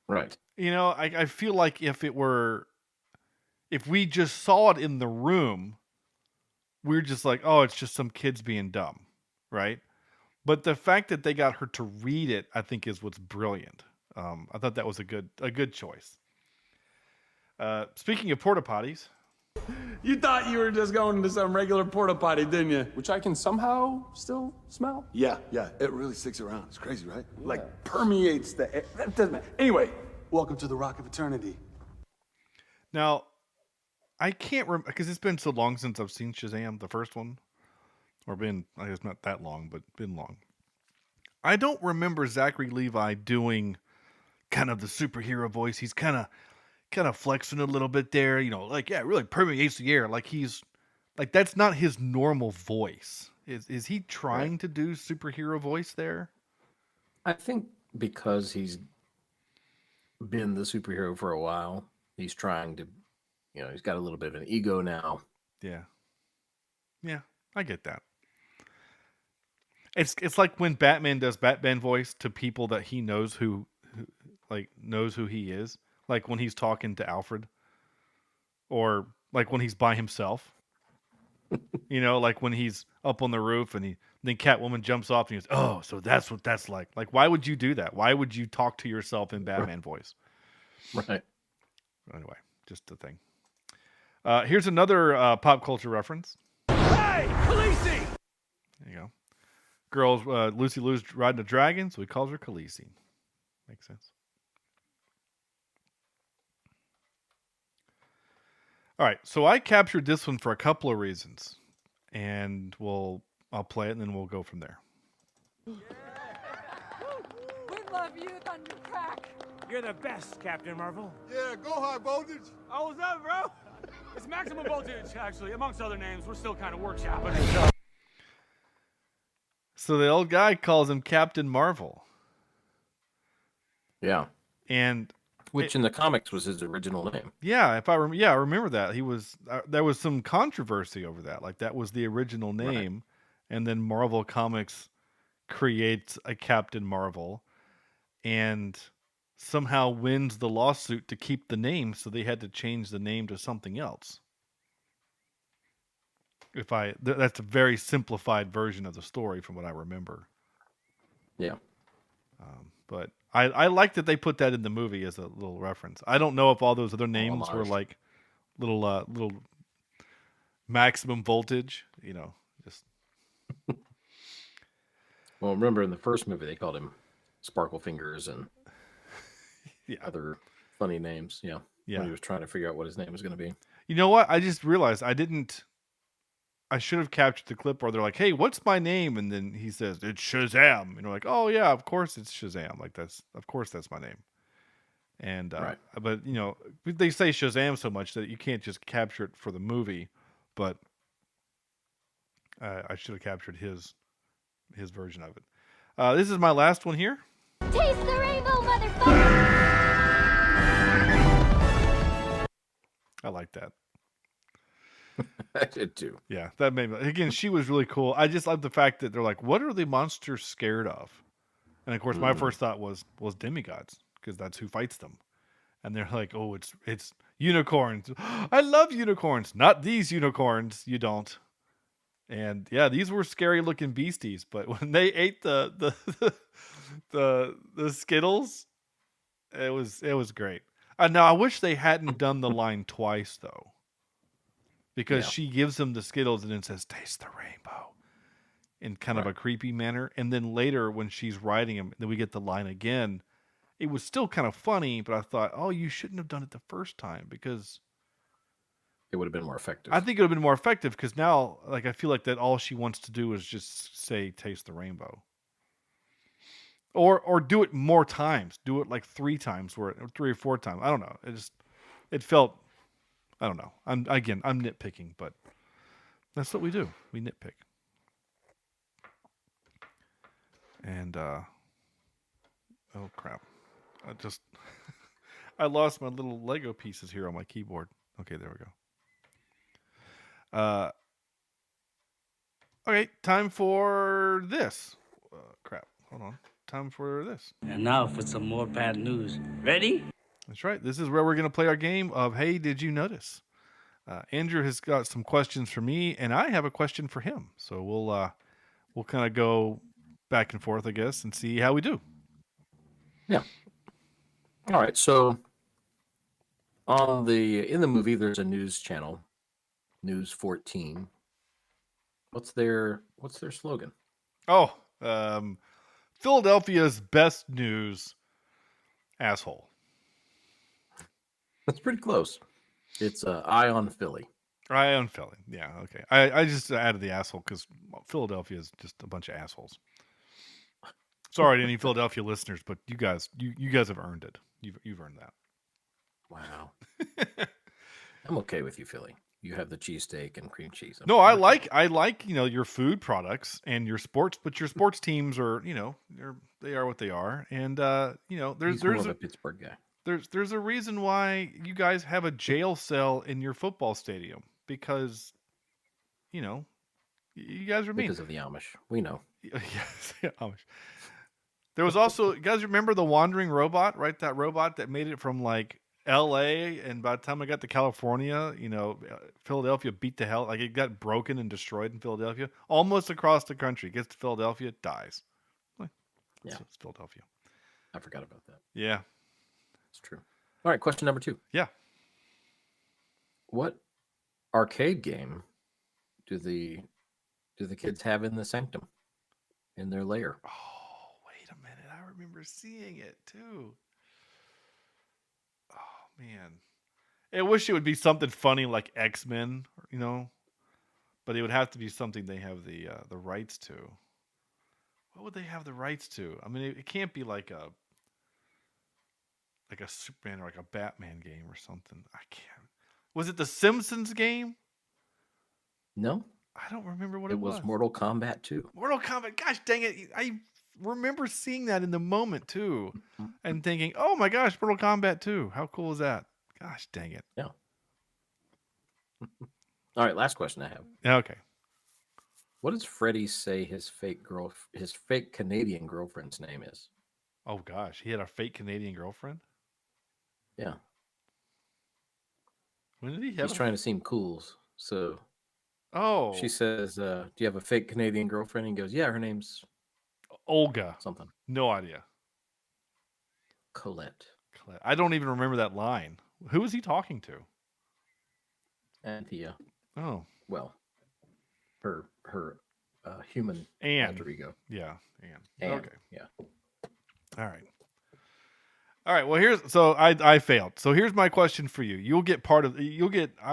Right. You know, I feel like if we just saw it in the room, we're just like, oh, it's just some kids being dumb, right? But the fact that they got her to read it, I think, is what's brilliant. I thought that was a good choice. Speaking of porta potties, You thought you were just going to some regular porta potty, didn't you? Which I can somehow still smell. Yeah, it really sticks around. It's crazy, right? Like permeates the air. That doesn't matter. Anyway, welcome to the Rock of Eternity. now I can't remember because it's been so long since I've seen Shazam, the first one, or I guess not that long, but been long. I don't remember Zachary Levi doing kind of the superhero voice. He's kind of flexing a little bit there, you know, like, yeah, it really permeates the air. Like that's not his normal voice. Is he trying to do superhero voice there? I think because he's been the superhero for a while, he's trying to, he's got a little bit of an ego now. Yeah. Yeah, I get that. It's like when Batman does Batman voice to people that he knows who knows who he is. Like when he's talking to Alfred, or like when he's by himself, like when he's up on the roof and then Catwoman jumps off and he goes, "Oh, so that's what that's like." Like, why would you do that? Why would you talk to yourself in Batman voice? Right. Anyway, just a thing. Here's another pop culture reference. Hey, Khaleesi! There you go. Girls, Lucy Lou's riding a dragon, so he calls her Khaleesi. Makes sense. All right, so I captured this one for a couple of reasons, and I'll play it, and then we'll go from there. We love you, Thundercrack. You're the best, Captain Marvel. Yeah, go high voltage. Oh, what's up, bro? It's maximum voltage, actually. Amongst other names, we're still kind of workshopping. So the old guy calls him Captain Marvel. Yeah. And which in the comics was his original name. Yeah, I remember that. He was there was some controversy over that. Like that was the original name, right. And then Marvel Comics creates a Captain Marvel and somehow wins the lawsuit to keep the name, so they had to change the name to something else. That's a very simplified version of the story from what I remember. Yeah. But I like that they put that in the movie as a little reference. I don't know if all those other names were like little maximum voltage, just. Well, remember in the first movie they called him Sparkle Fingers and other funny names. Yeah. When he was trying to figure out what his name was going to be. You know what? I just realized I should have captured the clip where they're like, "Hey, what's my name?" And then he says, "It's Shazam." And you're like, "Oh yeah, of course it's Shazam. Like that's my name." And right. But they say Shazam so much that you can't just capture it for the movie. But I should have captured his version of it. This is my last one here. Taste the rainbow, motherfucker! I like that. I did too. Yeah, that made me. Again, she was really cool. I just love the fact that they're like, "What are the monsters scared of?" And of course, my first thought was demigods, because that's who fights them. And they're like, "Oh, it's unicorns." I love unicorns. Not these unicorns. You don't. And yeah, these were scary looking beasties. But when they ate the Skittles, it was great. Now I wish they hadn't done the line twice though. Because she gives them the Skittles and then says, "Taste the rainbow," in kind of a creepy manner. And then later when she's riding him, then we get the line again. It was still kind of funny, but I thought, oh, you shouldn't have done it the first time because it would have been more effective. I think it would have been more effective because now, like, I feel like that all she wants to do is just say, "Taste the rainbow." Or do it more times. Do it like 3 times or 3 or 4 times. I don't know. It felt I don't know. I'm nitpicking, but that's what we do. We nitpick. And oh crap. I lost my little Lego pieces here on my keyboard. Okay, there we go. Okay, time for this. Crap. Hold on. Time for this. And now for some more bad news. Ready? That's right. This is where we're going to play our game of Hey, Did You Notice? Andrew has got some questions for me, and I have a question for him. So we'll kind of go back and forth, I guess, and see how we do. Yeah. All right. So in the movie, there's a news channel, News 14. What's their slogan? Oh, Philadelphia's best news, asshole. That's pretty close. It's Eye on Philly. Eye on Philly. Yeah, okay. I just added the asshole because Philadelphia is just a bunch of assholes. Sorry to any Philadelphia listeners, but you guys have earned it. You've earned that. Wow. I'm okay with you, Philly. You have the cheesesteak and cream cheese. No, I like your food products and your sports, but your sports teams are they are what they are, and there's more of a Pittsburgh guy. There's a reason why you guys have a jail cell in your football stadium because you guys are mean because of the Amish. We know. Yes, yeah, Amish. There was also, you guys remember the wandering robot, right? That robot that made it from like LA, and by the time I got to California, Philadelphia beat the hell. Like it got broken and destroyed in Philadelphia, almost across the country. Gets to Philadelphia, dies. Yeah, it's Philadelphia. I forgot about that. Yeah, it's true. All right, question number 2. Yeah. What arcade game do the kids have in the sanctum, in their lair? Oh, wait a minute. I remember seeing it too. Oh man, I wish it would be something funny like X-Men, but it would have to be something they have the rights to. What would they have the rights to? I mean, it can't be like a Superman or like a Batman game or something. I can't. Was it the Simpsons game? No, I don't remember what it was. It was Mortal Kombat 2. Mortal Kombat. Gosh dang it! I remember seeing that in the moment too, and thinking, "Oh my gosh, Mortal Kombat 2! How cool is that?" Gosh dang it! Yeah. All right, last question I have. Yeah, okay. What does Freddy say his fake Canadian girlfriend's name is? Oh gosh, he had a fake Canadian girlfriend? Yeah. When did he have? He's trying to seem cool, so. Oh. She says, "Do you have a fake Canadian girlfriend?" And he goes, "Yeah, her name's Olga." Something. No idea. Colette. I don't even remember that line. Who was he talking to? Anthea. Oh. Well, her human alter ego. Yeah, Anne. Anne. Okay. Yeah. All right. Well, so I failed. So here's my question for you. You'll get I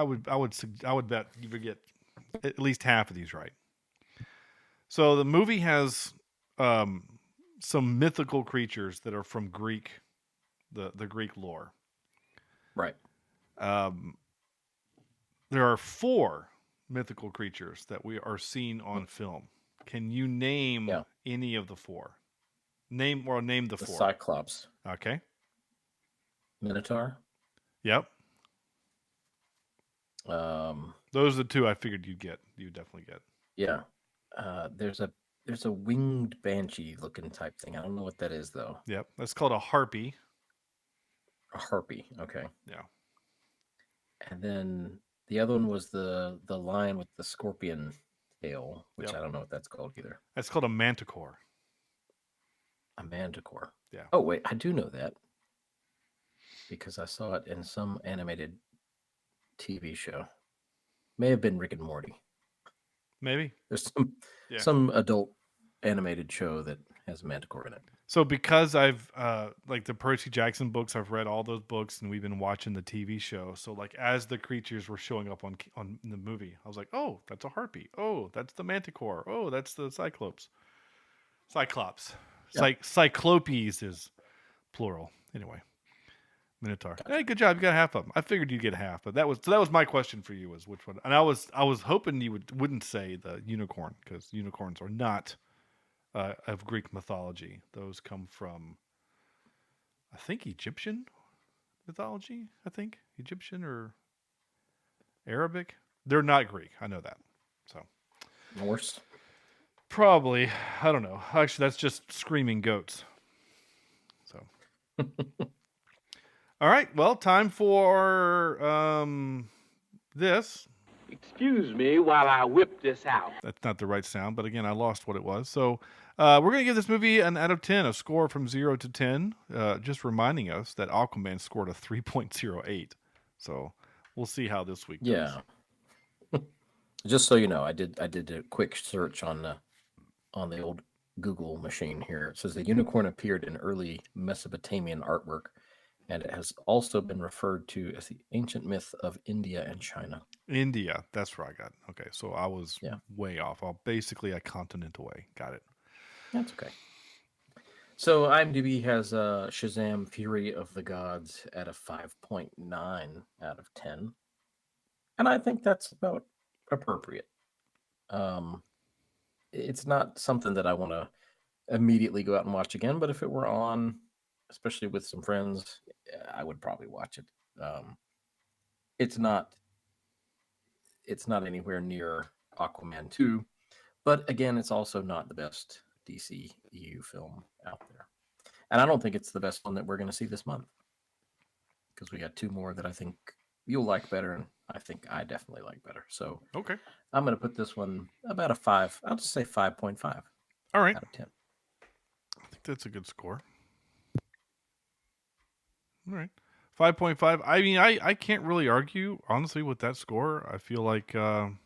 would bet you would get at least half of these right. So the movie has some mythical creatures that are from Greek, the Greek lore. Right. There are 4 mythical creatures that we are seen on film. Can you name any of the 4? Name the 4. Cyclops. Okay. Minotaur. Yep. Those are the 2 I figured you'd definitely get. Yeah. There's a winged banshee looking type thing. I don't know what that is though. Yep. That's called a harpy. A harpy. Okay. Yeah. And then the other one was the lion with the scorpion tail, which I don't know what that's called either. That's called a manticore. A manticore. Yeah. Oh wait, I do know that because I saw it in some animated TV show. May have been Rick and Morty. Maybe. There's some adult animated show that has a manticore in it. So because I've like the Percy Jackson books, I've read all those books, and we've been watching the TV show. So like as the creatures were showing up on the movie, I was like, oh, that's a harpy. Oh, that's the manticore. Oh, that's the Cyclops. Yeah. Cyclopes is plural. Anyway, Minotaur. Hey, good job. You got half of them. I figured you'd get half, but that was my question for you, was which one. And I was hoping you wouldn't say the unicorn, because unicorns are not of Greek mythology. Those come from, I think, Egyptian mythology. I think Egyptian or Arabic. They're not Greek. I know that. So Norse. Probably. I don't know. Actually, that's just screaming goats. So. All right. Well, time for this. Excuse me while I whip this out. That's not the right sound, but again, I lost what it was. So we're going to give this movie an out of 10, a score from 0 to 10, just reminding us that Aquaman scored a 3.08. So we'll see how this week goes. Yeah. Just so you know, I did a quick search on the old Google machine here. It says the unicorn appeared in early Mesopotamian artwork, and it has also been referred to as the ancient myth of India and China. India, that's where I got. Okay, so I was way off. Basically a continent away. Got it. That's okay. So IMDb has Shazam: Fury of the Gods at a 5.9 out of 10, and I think that's about appropriate. It's not something that I want to immediately go out and watch again, but if it were on, especially with some friends, I would probably watch it. It's not anywhere near Aquaman 2, but again, it's also not the best DCEU film out there. And I don't think it's the best one that we're going to see this month, because we got two more that I think you'll like better, and I think I definitely like better. So okay, I'm going to put this one about a 5. I'll just say 5.5. All right. Out of 10. I think that's a good score. All right. 5.5. I mean, I can't really argue, honestly, with that score. I feel like, I'm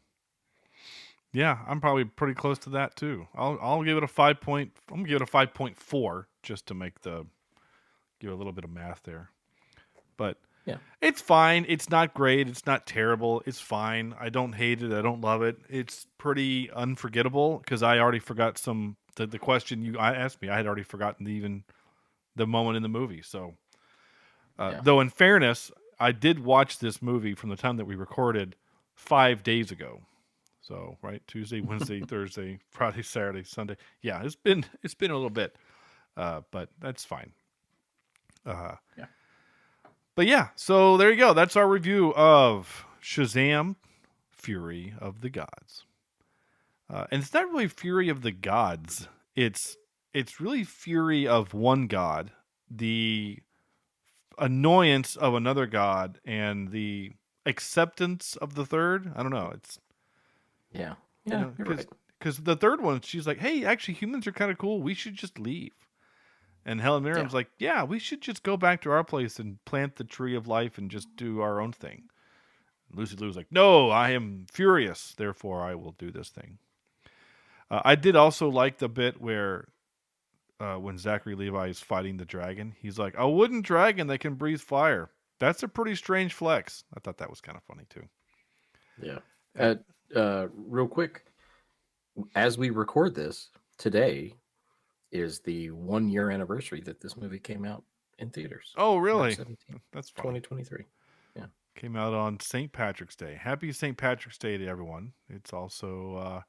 probably pretty close to that too. I'll give it a 5 point. I'm gonna give it a 5.4 just to give a little bit of math there. But yeah, it's fine. It's not great. It's not terrible. It's fine. I don't hate it. I don't love it. It's pretty unforgettable because I already forgot the question you asked me. I had already forgotten even the moment in the movie. So, though in fairness, I did watch this movie from the time that we recorded 5 days ago. So, right, Tuesday, Wednesday, Thursday, Friday, Saturday, Sunday. Yeah, it's been a little bit, but that's fine. But yeah, so there you go. That's our review of Shazam: Fury of the Gods. And it's not really Fury of the Gods. It's really Fury of one god, the annoyance of another god, and the acceptance of the third. I don't know. It's you're right. Because the third one, she's like, "Hey, actually, humans are kind of cool. We should just leave." And Helen Mirren's like, "Yeah, we should just go back to our place and plant the tree of life and just do our own thing." Lucy Liu's like, "No, I am furious. Therefore, I will do this thing." I did also like the bit where when Zachary Levi is fighting the dragon, he's like, "A wooden dragon that can breathe fire. That's a pretty strange flex." I thought that was kind of funny too. Yeah. Real quick, as we record this today is the 1 year anniversary that this movie came out in theaters. Oh, really? March 17th, that's funny. 2023. Yeah. Came out on St. Patrick's Day. Happy St. Patrick's Day to everyone. It's also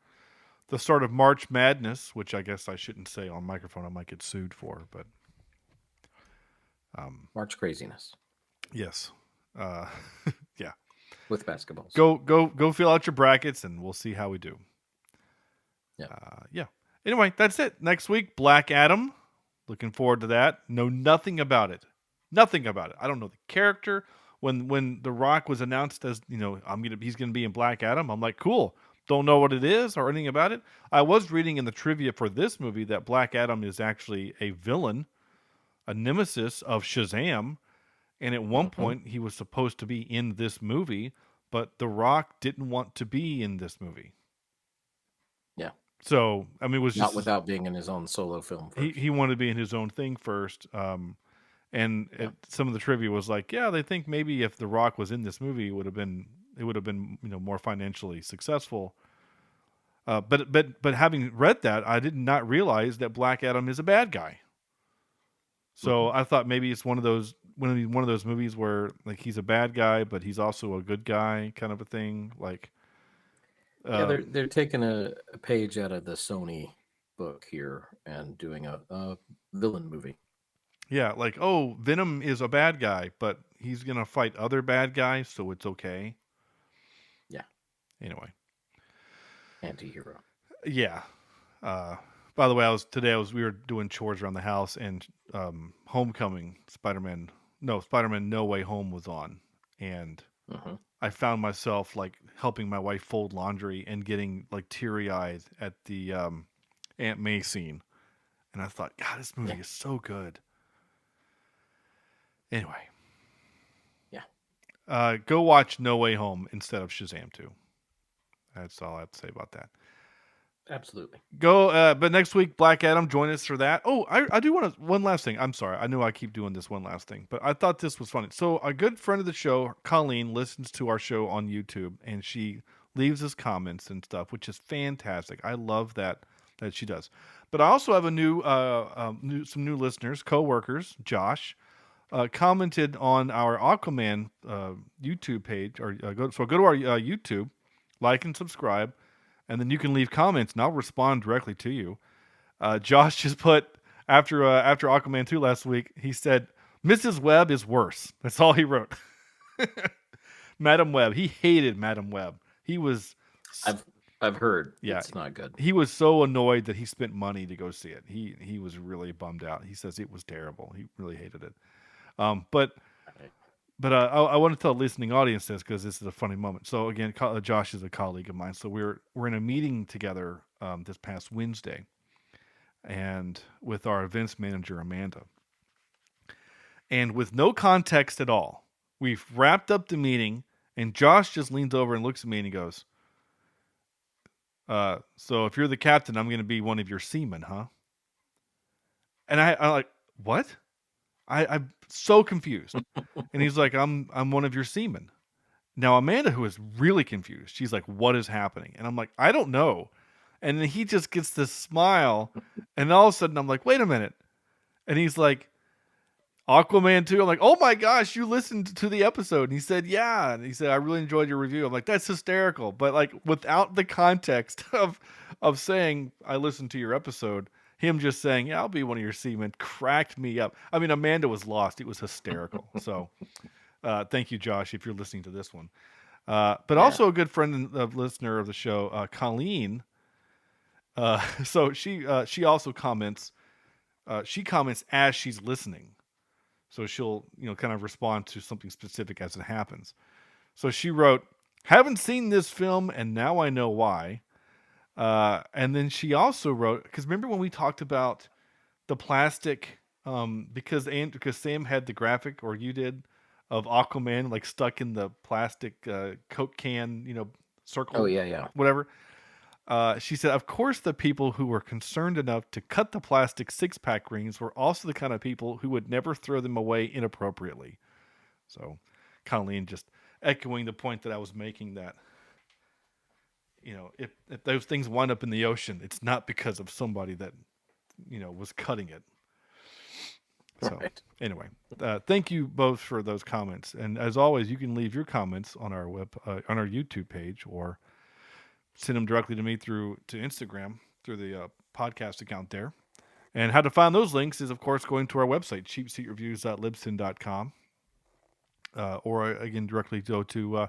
the start of March Madness, which I guess I shouldn't say on microphone. I might get sued for, but March craziness. Yes. Yeah. With basketballs. Go fill out your brackets and we'll see how we do. Yeah. Yeah. Anyway, that's it. Next week, Black Adam. Looking forward to that. Know nothing about it. Nothing about it. I don't know the character. When The Rock was announced as, he's gonna be in Black Adam, I'm like, cool. Don't know what it is or anything about it. I was reading in the trivia for this movie that Black Adam is actually a villain, a nemesis of Shazam, and at one point he was supposed to be in this movie, but The Rock didn't want to be in this movie. Yeah. So, I mean, it was not just without being in his own solo film first. He wanted to be in his own thing first. Some of the trivia was like, yeah, they think maybe if The Rock was in this movie, it would have been more financially successful. But having read that, I did not realize that Black Adam is a bad guy. So I thought maybe it's one of those one of those movies where like he's a bad guy, but he's also a good guy, kind of a thing. Like, yeah, they're taking a page out of the Sony book here and doing a villain movie. Yeah, like, oh, Venom is a bad guy, but he's gonna fight other bad guys, so it's okay. Yeah. Anyway. Anti-hero. Yeah. By the way, we were doing chores around the house, and Homecoming, Spider-Man No Way Home was on, and I found myself like helping my wife fold laundry and getting like teary-eyed at the Aunt May scene, and I thought, God, this movie is so good. Anyway, go watch No Way Home instead of Shazam 2. That's all I have to say about that. Absolutely. Go, but next week, Black Adam, join us for that. Oh, I do want to, one last thing. I'm sorry. I know I keep doing this one last thing, but I thought this was funny. So a good friend of the show, Colleen, listens to our show on YouTube, and she leaves us comments and stuff, which is fantastic. I love that she does. But I also have some new listeners, co-workers. Josh commented on our Aquaman YouTube page, or go to our YouTube, like and subscribe. And then you can leave comments, and I'll respond directly to you. Josh just put, after Aquaman 2 last week, he said, Mrs. Webb is worse. That's all he wrote. Madam Webb. He hated Madam Webb. He was... I've heard it's not good. He was so annoyed that he spent money to go see it. He was really bummed out. He says it was terrible. He really hated it. But I want to tell the listening audience this because this is a funny moment. So again, Josh is a colleague of mine. So we're in a meeting together this past Wednesday, and with our events manager Amanda. And with no context at all, we've wrapped up the meeting, and Josh just leans over and looks at me and he goes, "So if you're the captain, I'm going to be one of your seamen, huh?" And I'm like, "What?" I'm so confused. And he's like, I'm one of your seamen. Now, Amanda, who is really confused, she's like, what is happening? And I'm like, I don't know. And then he just gets this smile. And all of a sudden, I'm like, wait a minute. And he's like, Aquaman 2. I'm like, oh my gosh, you listened to the episode. And he said, yeah. And he said, I really enjoyed your review. I'm like, that's hysterical. But like, without the context of saying, I listened to your episode, him just saying, yeah, I'll be one of your seamen, cracked me up. I mean, Amanda was lost. It was hysterical. So thank you, Josh, if you're listening to this one. But also a good friend and listener of the show, Colleen. So she also comments. She comments as she's listening. So she'll, kind of respond to something specific as it happens. So she wrote, haven't seen this film, and now I know why. And then she also wrote, because remember when we talked about the plastic, because Sam had the graphic, or you did, of Aquaman like stuck in the plastic Coke can, circle. Oh yeah. Whatever. She said, of course, the people who were concerned enough to cut the plastic 6-pack rings were also the kind of people who would never throw them away inappropriately. So, Colleen just echoing the point that I was making, that if those things wind up in the ocean, it's not because of somebody that, was cutting it. So anyway, thank you both for those comments. And as always, you can leave your comments on our on our YouTube page, or send them directly to me to Instagram through the podcast account there. And how to find those links is, of course, going to our website, cheapseatreviews.libsyn.com. Or again, directly go to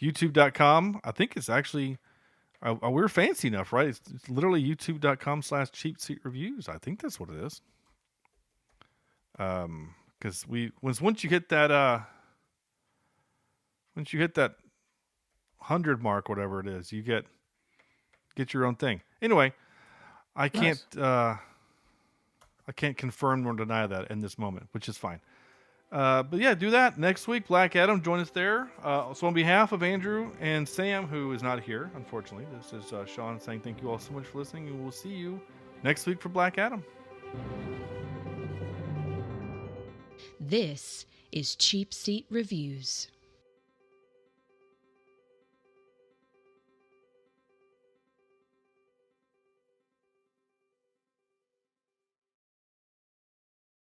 youtube.com. I think it's actually... we're fancy enough, right? It's literally youtube.com/cheapseatreviews. I think that's what it is. Because once you hit that 100 mark, whatever it is, you get your own thing. Anyway, I can't confirm nor deny that in this moment, which is fine. But yeah, do that next week. Black Adam, join us there. So on behalf of Andrew and Sam, who is not here, unfortunately, this is Shawn saying thank you all so much for listening, and we'll see you next week for Black Adam. This is Cheapseat Reviews.